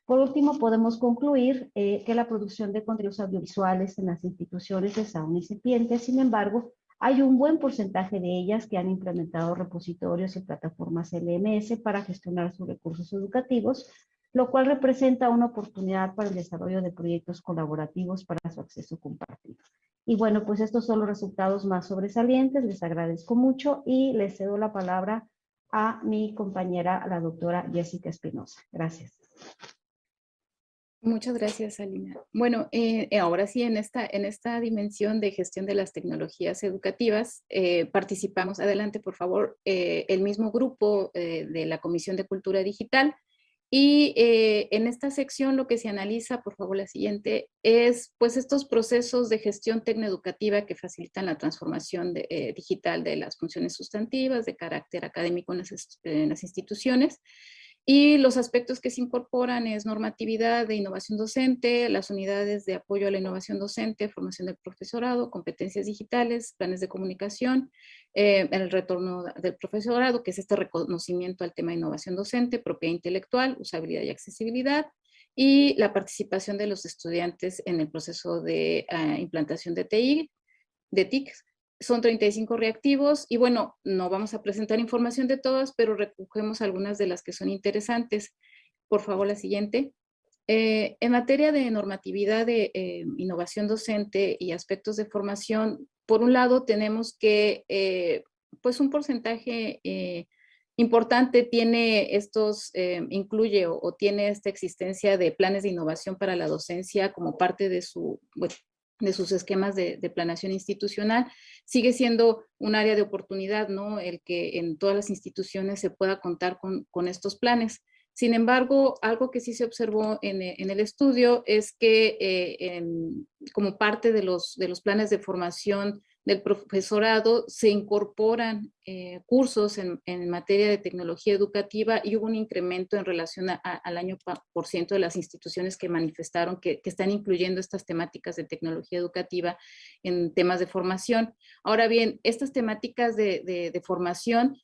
Por último, podemos concluir que la producción de contenidos audiovisuales en las instituciones es aún incipiente. Sin embargo, hay un buen porcentaje de ellas que han implementado repositorios y plataformas LMS para gestionar sus recursos educativos, lo cual representa una oportunidad para el desarrollo de proyectos colaborativos para su acceso compartido. Y bueno, pues estos son los resultados más sobresalientes. Les agradezco mucho y les cedo la palabra a mi compañera, la doctora Jessica Espinosa. Gracias. Muchas gracias, Alina. Bueno, ahora sí, en esta dimensión de gestión de las tecnologías educativas, participamos, adelante por favor, el mismo grupo de la Comisión de Cultura Digital. Y en esta sección lo que se analiza, por favor la siguiente, es pues estos procesos de gestión tecnoeducativa que facilitan la transformación digital de las funciones sustantivas de carácter académico en las instituciones. Y los aspectos que se incorporan es normatividad de innovación docente, las unidades de apoyo a la innovación docente, formación del profesorado, competencias digitales, planes de comunicación, el retorno del profesorado, que es este reconocimiento al tema de innovación docente, propiedad intelectual, usabilidad y accesibilidad, y la participación de los estudiantes en el proceso de implantación de TICs. Son 35 reactivos y bueno, no vamos a presentar información de todas, pero recogemos algunas de las que son interesantes. Por favor, la siguiente. En materia de normatividad de innovación docente y aspectos de formación, por un lado tenemos que pues un porcentaje importante tiene incluye o tiene esta existencia de planes de innovación para la docencia como parte de sus esquemas de planeación institucional. Sigue siendo un área de oportunidad, ¿no? El que en todas las instituciones se pueda contar con estos planes. Sin embargo, algo que sí se observó en el estudio es que como parte de los planes de formación del profesorado se incorporan cursos en materia de tecnología educativa y hubo un incremento en relación al año por ciento de las instituciones que manifestaron que están incluyendo estas temáticas de tecnología educativa en temas de formación. Ahora bien, estas temáticas de formación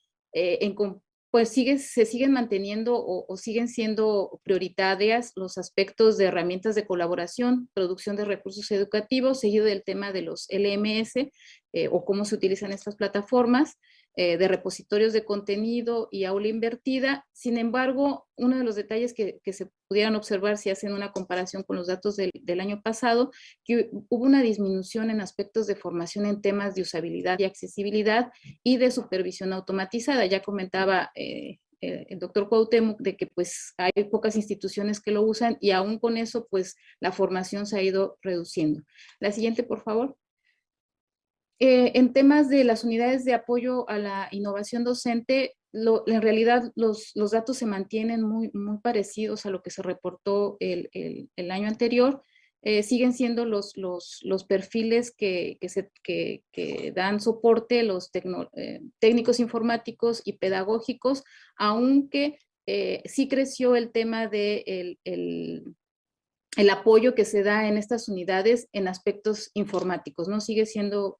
pues se siguen manteniendo o siguen siendo prioritarias los aspectos de herramientas de colaboración, producción de recursos educativos, seguido del tema de los LMS o cómo se utilizan estas plataformas, de repositorios de contenido y aula invertida. Sin embargo, uno de los detalles que se pudieran observar si hacen una comparación con los datos del año pasado, que hubo una disminución en aspectos de formación en temas de usabilidad y accesibilidad y de supervisión automatizada. Ya comentaba el doctor Cuauhtémoc de que pues hay pocas instituciones que lo usan y aún con eso pues la formación se ha ido reduciendo. La siguiente, por favor. En temas de las unidades de apoyo a la innovación docente, en realidad los datos se mantienen muy parecidos a lo que se reportó el año anterior. Siguen siendo los perfiles que dan soporte, los técnicos informáticos y pedagógicos, aunque sí creció el tema de el apoyo que se da en estas unidades en aspectos informáticos, ¿no? Sigue siendo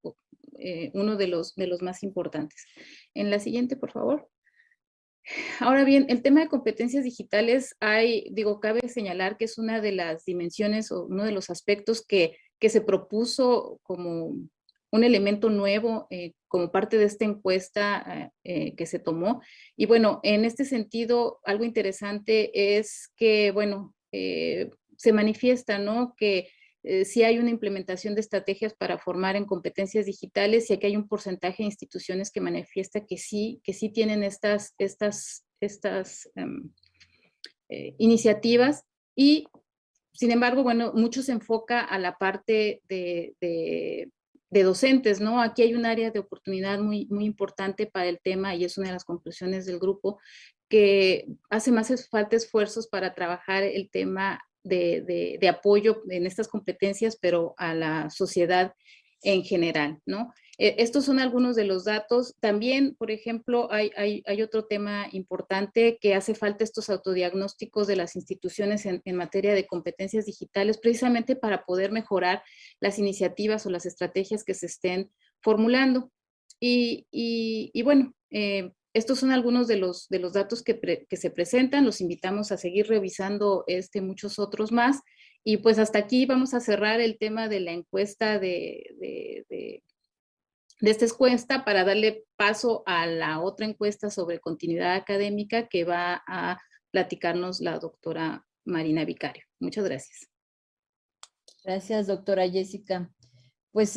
uno de los más importantes. En la siguiente, por favor. Ahora bien, el tema de competencias digitales, cabe señalar que es una de las dimensiones o uno de los aspectos que se propuso como un elemento nuevo como parte de esta encuesta que se tomó. Y bueno, en este sentido, algo interesante es que, bueno, se manifiesta, ¿no?, que sí hay una implementación de estrategias para formar en competencias digitales y aquí hay un porcentaje de instituciones que manifiesta que sí tienen estas iniciativas y, sin embargo, bueno, mucho se enfoca a la parte de docentes, ¿no? Aquí hay un área de oportunidad muy importante para el tema y es una de las conclusiones del grupo, que hace más falta esfuerzos para trabajar el tema de apoyo en estas competencias, pero a la sociedad en general, ¿no? Estos son algunos de los datos. También, por ejemplo, hay otro tema importante que hace falta estos autodiagnósticos de las instituciones en materia de competencias digitales, precisamente para poder mejorar las iniciativas o las estrategias que se estén formulando. Y bueno, estos son algunos de los datos que se presentan. Los invitamos a seguir revisando muchos otros más. Y pues hasta aquí vamos a cerrar el tema de la encuesta de esta encuesta para darle paso a la otra encuesta sobre continuidad académica que va a platicarnos la doctora Marina Vicario. Muchas gracias. Gracias, doctora Jessica. Pues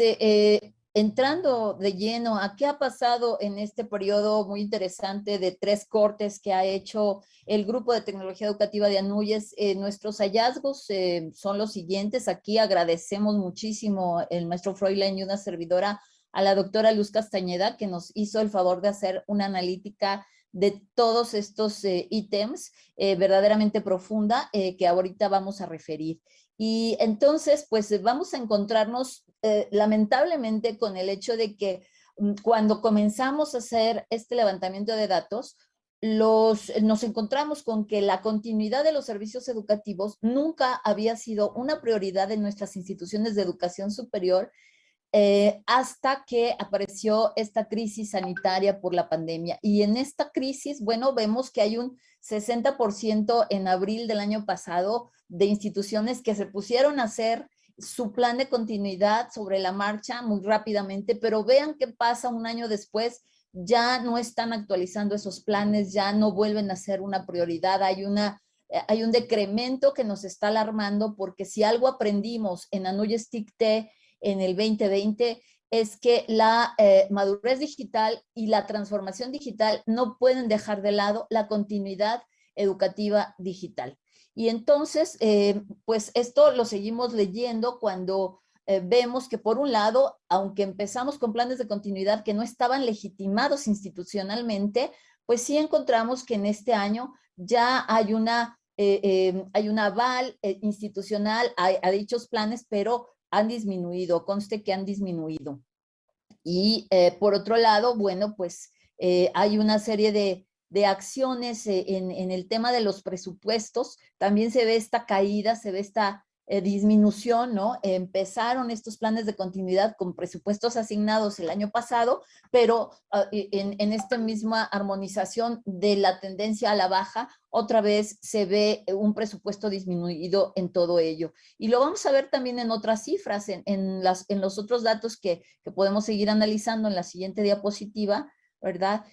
entrando de lleno a qué ha pasado en este periodo muy interesante de 3 cortes que ha hecho el Grupo de Tecnología Educativa de ANUYES, nuestros hallazgos son los siguientes. Aquí agradecemos muchísimo el maestro Froilán y una servidora a la doctora Luz Castañeda, que nos hizo el favor de hacer una analítica de todos estos ítems verdaderamente profunda que ahorita vamos a referir. Y entonces, pues vamos a encontrarnos lamentablemente con el hecho de que cuando comenzamos a hacer este levantamiento de datos, nos encontramos con que la continuidad de los servicios educativos nunca había sido una prioridad en nuestras instituciones de educación superior hasta que apareció esta crisis sanitaria por la pandemia. Y en esta crisis, bueno, vemos que hay un 60% en abril del año pasado de instituciones que se pusieron a hacer su plan de continuidad sobre la marcha muy rápidamente, pero vean qué pasa un año después, ya no están actualizando esos planes, ya no vuelven a ser una prioridad, hay un decremento que nos está alarmando porque si algo aprendimos en ANUYES TIC-T en el 2020 es que la madurez digital y la transformación digital no pueden dejar de lado la continuidad educativa digital. Y entonces, pues esto lo seguimos leyendo cuando vemos que por un lado, aunque empezamos con planes de continuidad que no estaban legitimados institucionalmente, pues sí encontramos que en este año ya hay un aval institucional a dichos planes, pero han disminuido, conste que han disminuido. Y por otro lado, bueno, pues hay una serie de acciones en el tema de los presupuestos. También se ve esta caída, se ve esta disminución, ¿no? Empezaron estos planes de continuidad con presupuestos asignados el año pasado, pero en esta misma armonización de la tendencia a la baja, otra vez se ve un presupuesto disminuido en todo ello. Y lo vamos a ver también en otras cifras, en los otros datos que podemos seguir analizando en la siguiente diapositiva, ¿verdad?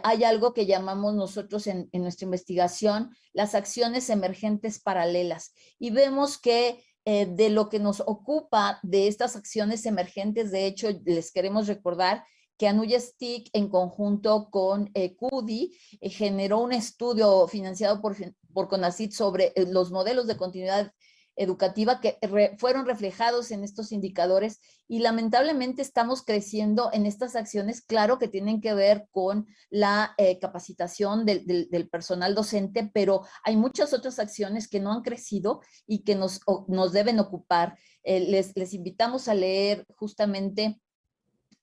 Hay algo que llamamos nosotros en nuestra investigación las acciones emergentes paralelas. Y vemos que de lo que nos ocupa de estas acciones emergentes, de hecho, les queremos recordar que Anuyes TIC en conjunto con CUDI generó un estudio financiado por CONACYT sobre los modelos de continuidad educativa que fueron reflejados en estos indicadores y lamentablemente estamos creciendo en estas acciones, claro que tienen que ver con la capacitación del personal docente, pero hay muchas otras acciones que no han crecido y que nos deben ocupar. Les invitamos a leer justamente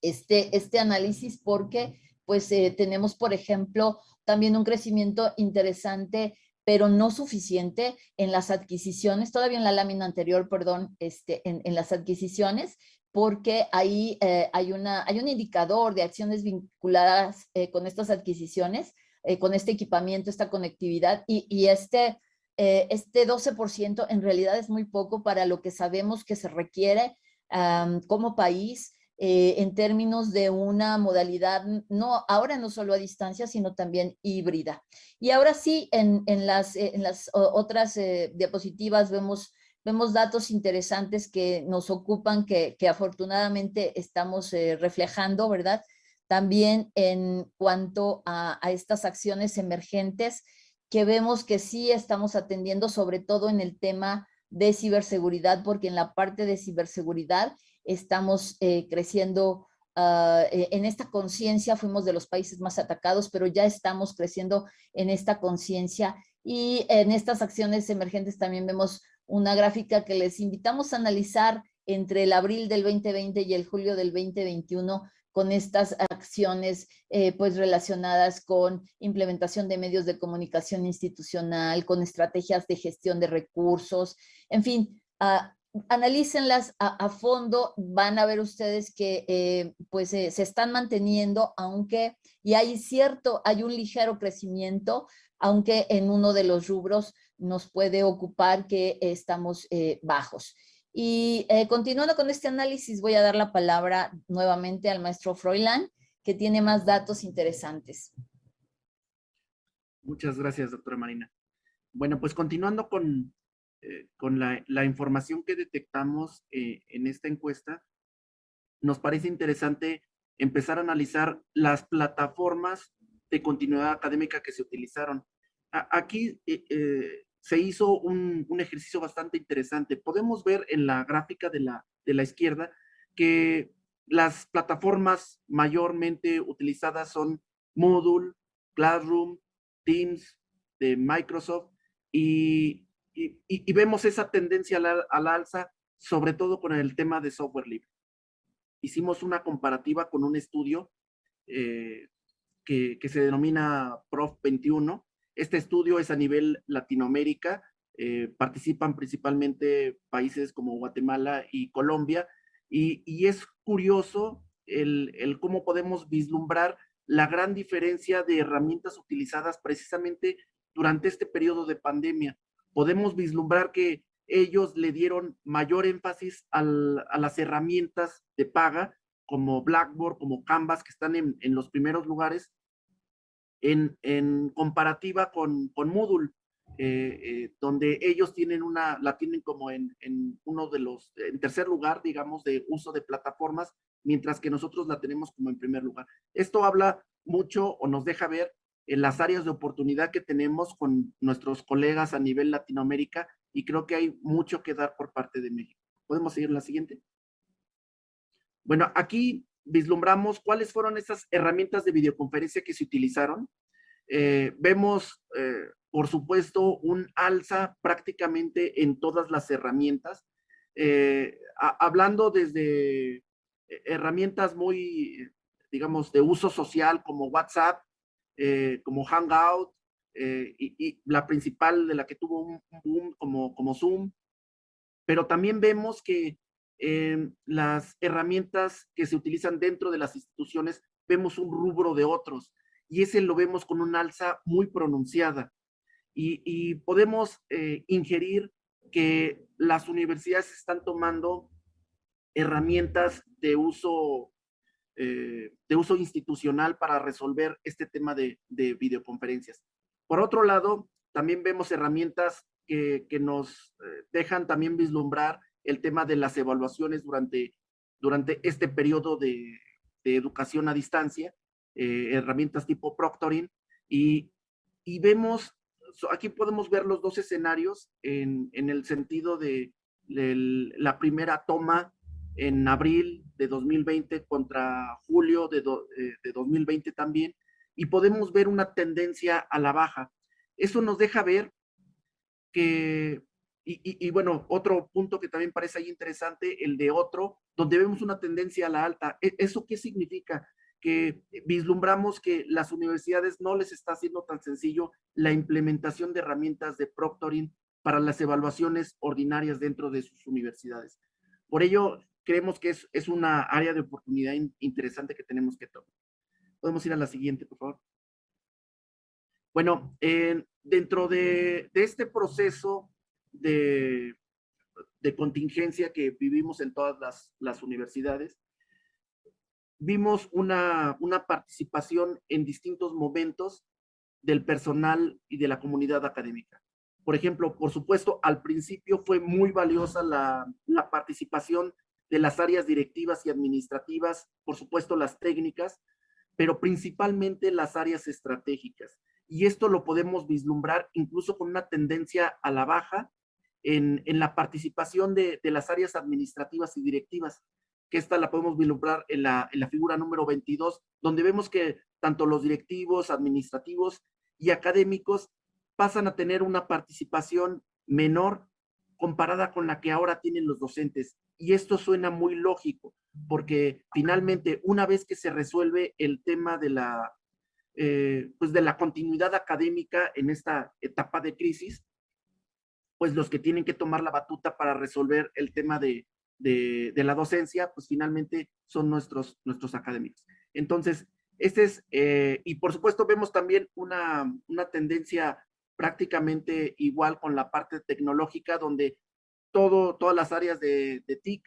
este análisis porque pues tenemos, por ejemplo, también un crecimiento interesante pero no suficiente en las adquisiciones, todavía en la lámina anterior, perdón, en las adquisiciones, porque ahí hay un indicador de acciones vinculadas con estas adquisiciones, con este equipamiento, esta conectividad, y este 12% en realidad es muy poco para lo que sabemos que se requiere como país, en términos de una modalidad, ahora no solo a distancia, sino también híbrida. Y ahora sí, en las otras diapositivas vemos datos interesantes que nos ocupan, que afortunadamente estamos reflejando, ¿verdad? También en cuanto a estas acciones emergentes, que vemos que sí estamos atendiendo, sobre todo en el tema de ciberseguridad, porque en la parte de ciberseguridad estamos creciendo en esta conciencia. Fuimos de los países más atacados, pero ya estamos creciendo en esta conciencia y en estas acciones emergentes también vemos una gráfica que les invitamos a analizar entre el abril del 2020 y el julio del 2021 con estas acciones pues relacionadas con implementación de medios de comunicación institucional, con estrategias de gestión de recursos, en fin, analícenlas a fondo, van a ver ustedes que pues se están manteniendo, aunque, y hay un ligero crecimiento, aunque en uno de los rubros nos puede ocupar que estamos bajos. Y continuando con este análisis, voy a dar la palabra nuevamente al maestro Froilán, que tiene más datos interesantes. Muchas gracias, doctora Marina. Bueno, pues continuando con la información que detectamos en esta encuesta, nos parece interesante empezar a analizar las plataformas de continuidad académica que se utilizaron. Aquí se hizo un ejercicio bastante interesante. Podemos ver en la gráfica de la izquierda que las plataformas mayormente utilizadas son Moodle, Classroom, Teams de Microsoft y vemos esa tendencia a la alza, sobre todo con el tema de software libre. Hicimos una comparativa con un estudio que se denomina Prof 21. Este estudio es a nivel Latinoamérica, participan principalmente países como Guatemala y Colombia, y es curioso el cómo podemos vislumbrar la gran diferencia de herramientas utilizadas precisamente durante este periodo de pandemia. Podemos vislumbrar que ellos le dieron mayor énfasis a las herramientas de paga, como Blackboard, como Canvas, que están en los primeros lugares, en comparativa con Moodle, donde ellos tienen la tienen como en uno de los, en tercer lugar, digamos, de uso de plataformas, mientras que nosotros la tenemos como en primer lugar. Esto habla mucho o nos deja ver en las áreas de oportunidad que tenemos con nuestros colegas a nivel Latinoamérica, y creo que hay mucho que dar por parte de México. ¿Podemos seguir en la siguiente? Bueno, aquí vislumbramos cuáles fueron esas herramientas de videoconferencia que se utilizaron. Vemos, por supuesto, un alza prácticamente en todas las herramientas. Hablando desde herramientas muy, digamos, de uso social como WhatsApp, como Hangout, y la principal de la que tuvo un boom como Zoom, pero también vemos que las herramientas que se utilizan dentro de las instituciones, vemos un rubro de otros, y ese lo vemos con un alza muy pronunciada. Y podemos ingerir que las universidades están tomando herramientas de uso institucional para resolver este tema de videoconferencias. Por otro lado, también vemos herramientas que nos dejan también vislumbrar el tema de las evaluaciones durante este periodo de educación a distancia, herramientas tipo Proctoring, y vemos, aquí podemos ver los dos escenarios en el sentido de la primera toma en abril de 2020 contra julio de 2020 también, y podemos ver una tendencia a la baja. Eso nos deja ver que, y bueno, otro punto que también parece ahí interesante, el de otro, donde vemos una tendencia a la alta. ¿Eso qué significa? Que vislumbramos que las universidades no les está haciendo tan sencillo la implementación de herramientas de proctoring para las evaluaciones ordinarias dentro de sus universidades. Por ello, creemos que es una área de oportunidad interesante que tenemos que tomar. Podemos ir a la siguiente, por favor. Bueno, dentro de este proceso de contingencia que vivimos en todas las universidades, vimos una participación en distintos momentos del personal y de la comunidad académica. Por ejemplo, por supuesto, al principio fue muy valiosa la participación de las áreas directivas y administrativas, por supuesto las técnicas, pero principalmente las áreas estratégicas. Y esto lo podemos vislumbrar incluso con una tendencia a la baja en la participación de las áreas administrativas y directivas, que esta la podemos vislumbrar en la figura número 22, donde vemos que tanto los directivos, administrativos y académicos pasan a tener una participación menor comparada con la que ahora tienen los docentes. Y esto suena muy lógico, porque finalmente, una vez que se resuelve el tema de la continuidad académica en esta etapa de crisis, pues los que tienen que tomar la batuta para resolver el tema de la docencia, pues finalmente son nuestros académicos. Entonces, y por supuesto vemos también una tendencia prácticamente igual con la parte tecnológica, donde todas las áreas de TIC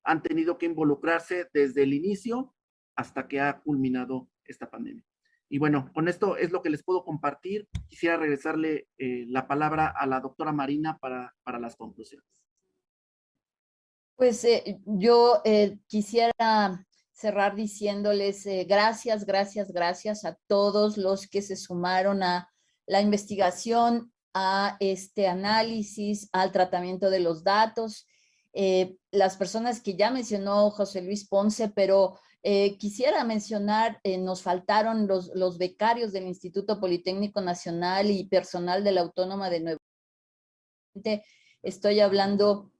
han tenido que involucrarse desde el inicio hasta que ha culminado esta pandemia. Y bueno, con esto es lo que les puedo compartir. Quisiera regresarle la palabra a la doctora Marina para las conclusiones. Pues yo quisiera cerrar diciéndoles gracias a todos los que se sumaron a la investigación, a este análisis, al tratamiento de los datos, las personas que ya mencionó José Luis Ponce, pero quisiera mencionar, nos faltaron los becarios del Instituto Politécnico Nacional y personal de la Autónoma de Nuevo León. Estoy hablando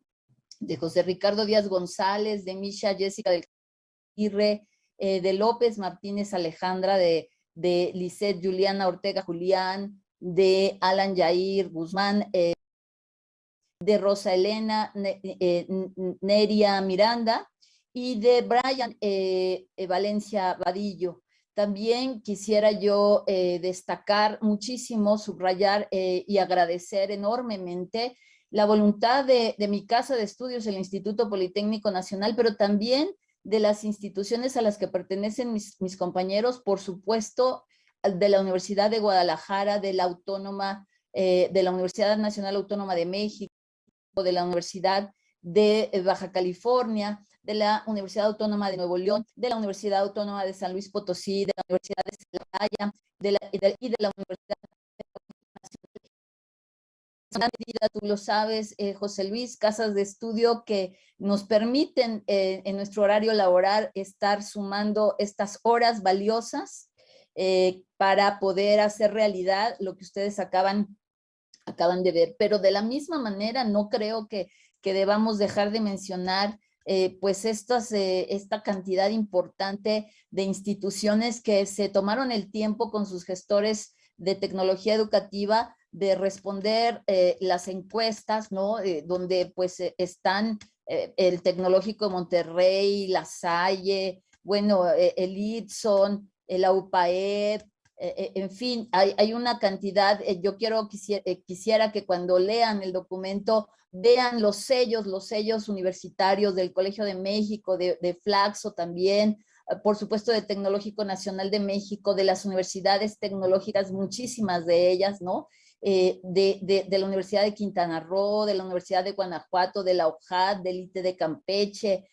de José Ricardo Díaz González, de Misha Jessica del Irre, de López Martínez Alejandra, de Lisette Juliana Ortega Julián, de Alan Yair Guzmán, de Rosa Elena Neria Miranda y de Brian Valencia Vadillo. También quisiera yo destacar muchísimo, subrayar y agradecer enormemente la voluntad de mi casa de estudios, el Instituto Politécnico Nacional, pero también de las instituciones a las que pertenecen mis compañeros, por supuesto, de la Universidad de Guadalajara, de la Autónoma, de la Universidad Nacional Autónoma de México, de la Universidad de Baja California, de la Universidad Autónoma de Nuevo León, de la Universidad Autónoma de San Luis Potosí, de la Universidad de Celaya, y de la Universidad Nacional. Tú lo sabes, José Luis, casas de estudio que nos permiten en nuestro horario laboral estar sumando estas horas valiosas para poder hacer realidad lo que ustedes acaban de ver. Pero de la misma manera no creo que debamos dejar de mencionar pues esta cantidad importante de instituciones que se tomaron el tiempo con sus gestores de tecnología educativa de responder las encuestas, ¿no? Donde pues están el Tecnológico de Monterrey, La Salle, bueno, el ITSON, la UPAED, en fin, hay una cantidad. Yo quisiera que cuando lean el documento vean los sellos universitarios del Colegio de México, de Flaxo también, por supuesto de Tecnológico Nacional de México, de las universidades tecnológicas, muchísimas de ellas, ¿no? De la Universidad de Quintana Roo, de la Universidad de Guanajuato, de la UJAT, del ITE de Campeche,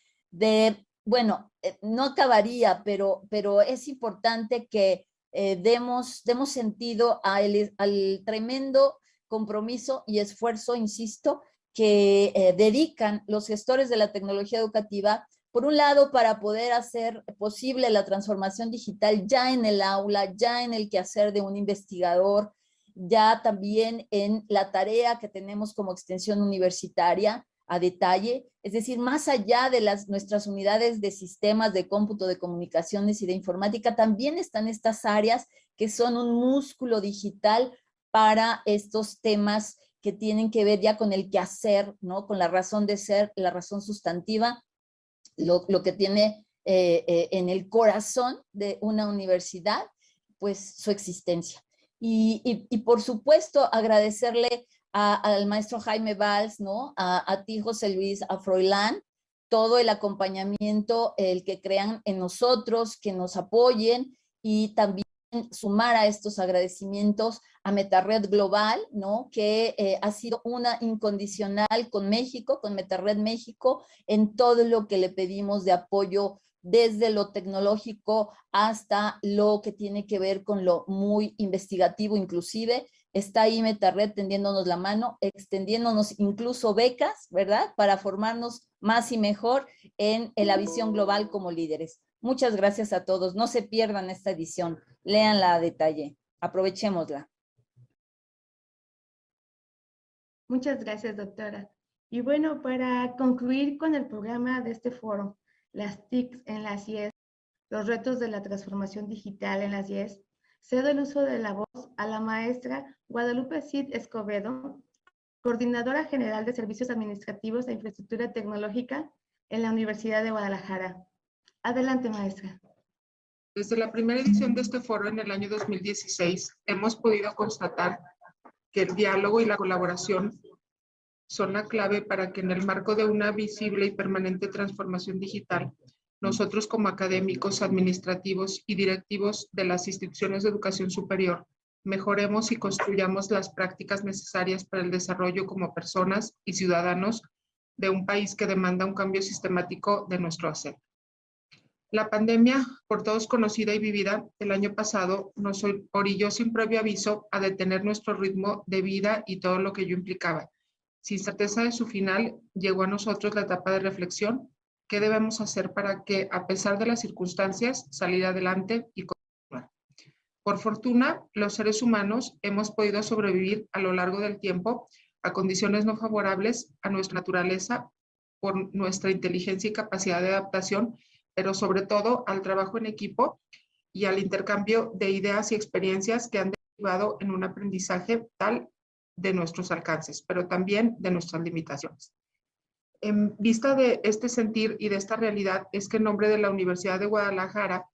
bueno, no acabaría, pero es importante que demos sentido al tremendo compromiso y esfuerzo, insisto, que dedican los gestores de la tecnología educativa, por un lado, para poder hacer posible la transformación digital ya en el aula, ya en el quehacer de un investigador, ya también en la tarea que tenemos como extensión universitaria a detalle, es decir, más allá de nuestras unidades de sistemas de cómputo, de comunicaciones y de informática, también están estas áreas que son un músculo digital para estos temas que tienen que ver ya con el quehacer, ¿no? Con la razón de ser, la razón sustantiva, lo que tiene en el corazón de una universidad, pues su existencia. Y por supuesto agradecerle al maestro Jaime Valls, ¿no? A ti, José Luis, a Froilán, todo el acompañamiento, el que crean en nosotros, que nos apoyen, y también sumar a estos agradecimientos a MetaRed Global, ¿no? Que ha sido una incondicional con México, con MetaRed México, en todo lo que le pedimos de apoyo, desde lo tecnológico hasta lo que tiene que ver con lo muy investigativo. Inclusive está ahí MetaRed tendiéndonos la mano, extendiéndonos incluso becas, ¿verdad? Para formarnos más y mejor en la visión global como líderes. Muchas gracias a todos. No se pierdan esta edición. Léanla a detalle. Aprovechémosla. Muchas gracias, doctora. Y bueno, para concluir con el programa de este foro, las TICs en las IES, los retos de la transformación digital en las IES, cedo el uso de la voz a la maestra Guadalupe Cid Escobedo, coordinadora general de Servicios Administrativos e Infraestructura Tecnológica en la Universidad de Guadalajara. Adelante, maestra. Desde la primera edición de este foro en el año 2016, hemos podido constatar que el diálogo y la colaboración son la clave para que en el marco de una visible y permanente transformación digital, nosotros como académicos, administrativos y directivos de las instituciones de educación superior, mejoremos y construyamos las prácticas necesarias para el desarrollo como personas y ciudadanos de un país que demanda un cambio sistemático de nuestro hacer. La pandemia, por todos conocida y vivida, el año pasado nos orilló sin previo aviso a detener nuestro ritmo de vida y todo lo que ello implicaba. Sin certeza de su final, llegó a nosotros la etapa de reflexión. ¿Qué debemos hacer para que, a pesar de las circunstancias, salir adelante y continuar? Por fortuna, los seres humanos hemos podido sobrevivir a lo largo del tiempo a condiciones no favorables a nuestra naturaleza por nuestra inteligencia y capacidad de adaptación, pero sobre todo al trabajo en equipo y al intercambio de ideas y experiencias que han derivado en un aprendizaje tal de nuestros alcances, pero también de nuestras limitaciones. En vista de este sentir y de esta realidad, es que en nombre de la Universidad de Guadalajara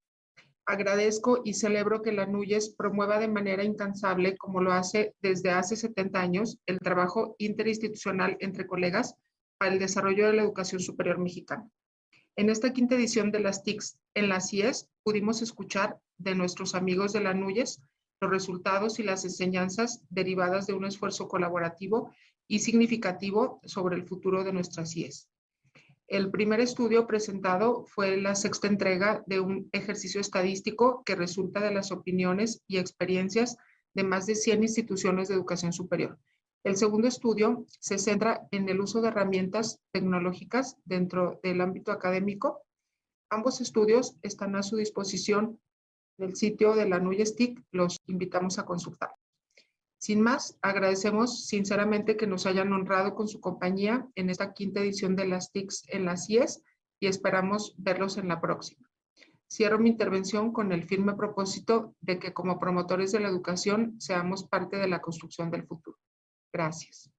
agradezco y celebro que la NUYES promueva de manera incansable, como lo hace desde hace 70 años, el trabajo interinstitucional entre colegas para el desarrollo de la educación superior mexicana. En esta quinta edición de las TICs en las IES pudimos escuchar de nuestros amigos de la NUYES los resultados y las enseñanzas derivadas de un esfuerzo colaborativo y significativo sobre el futuro de nuestras IES. El primer estudio presentado fue la sexta entrega de un ejercicio estadístico que resulta de las opiniones y experiencias de más de 100 instituciones de educación superior. El segundo estudio se centra en el uso de herramientas tecnológicas dentro del ámbito académico. Ambos estudios están a su disposición en el sitio de la NUYES TIC, los invitamos a consultar. Sin más, agradecemos sinceramente que nos hayan honrado con su compañía en esta quinta edición de las TICs en las IES y esperamos verlos en la próxima. Cierro mi intervención con el firme propósito de que como promotores de la educación seamos parte de la construcción del futuro. Gracias.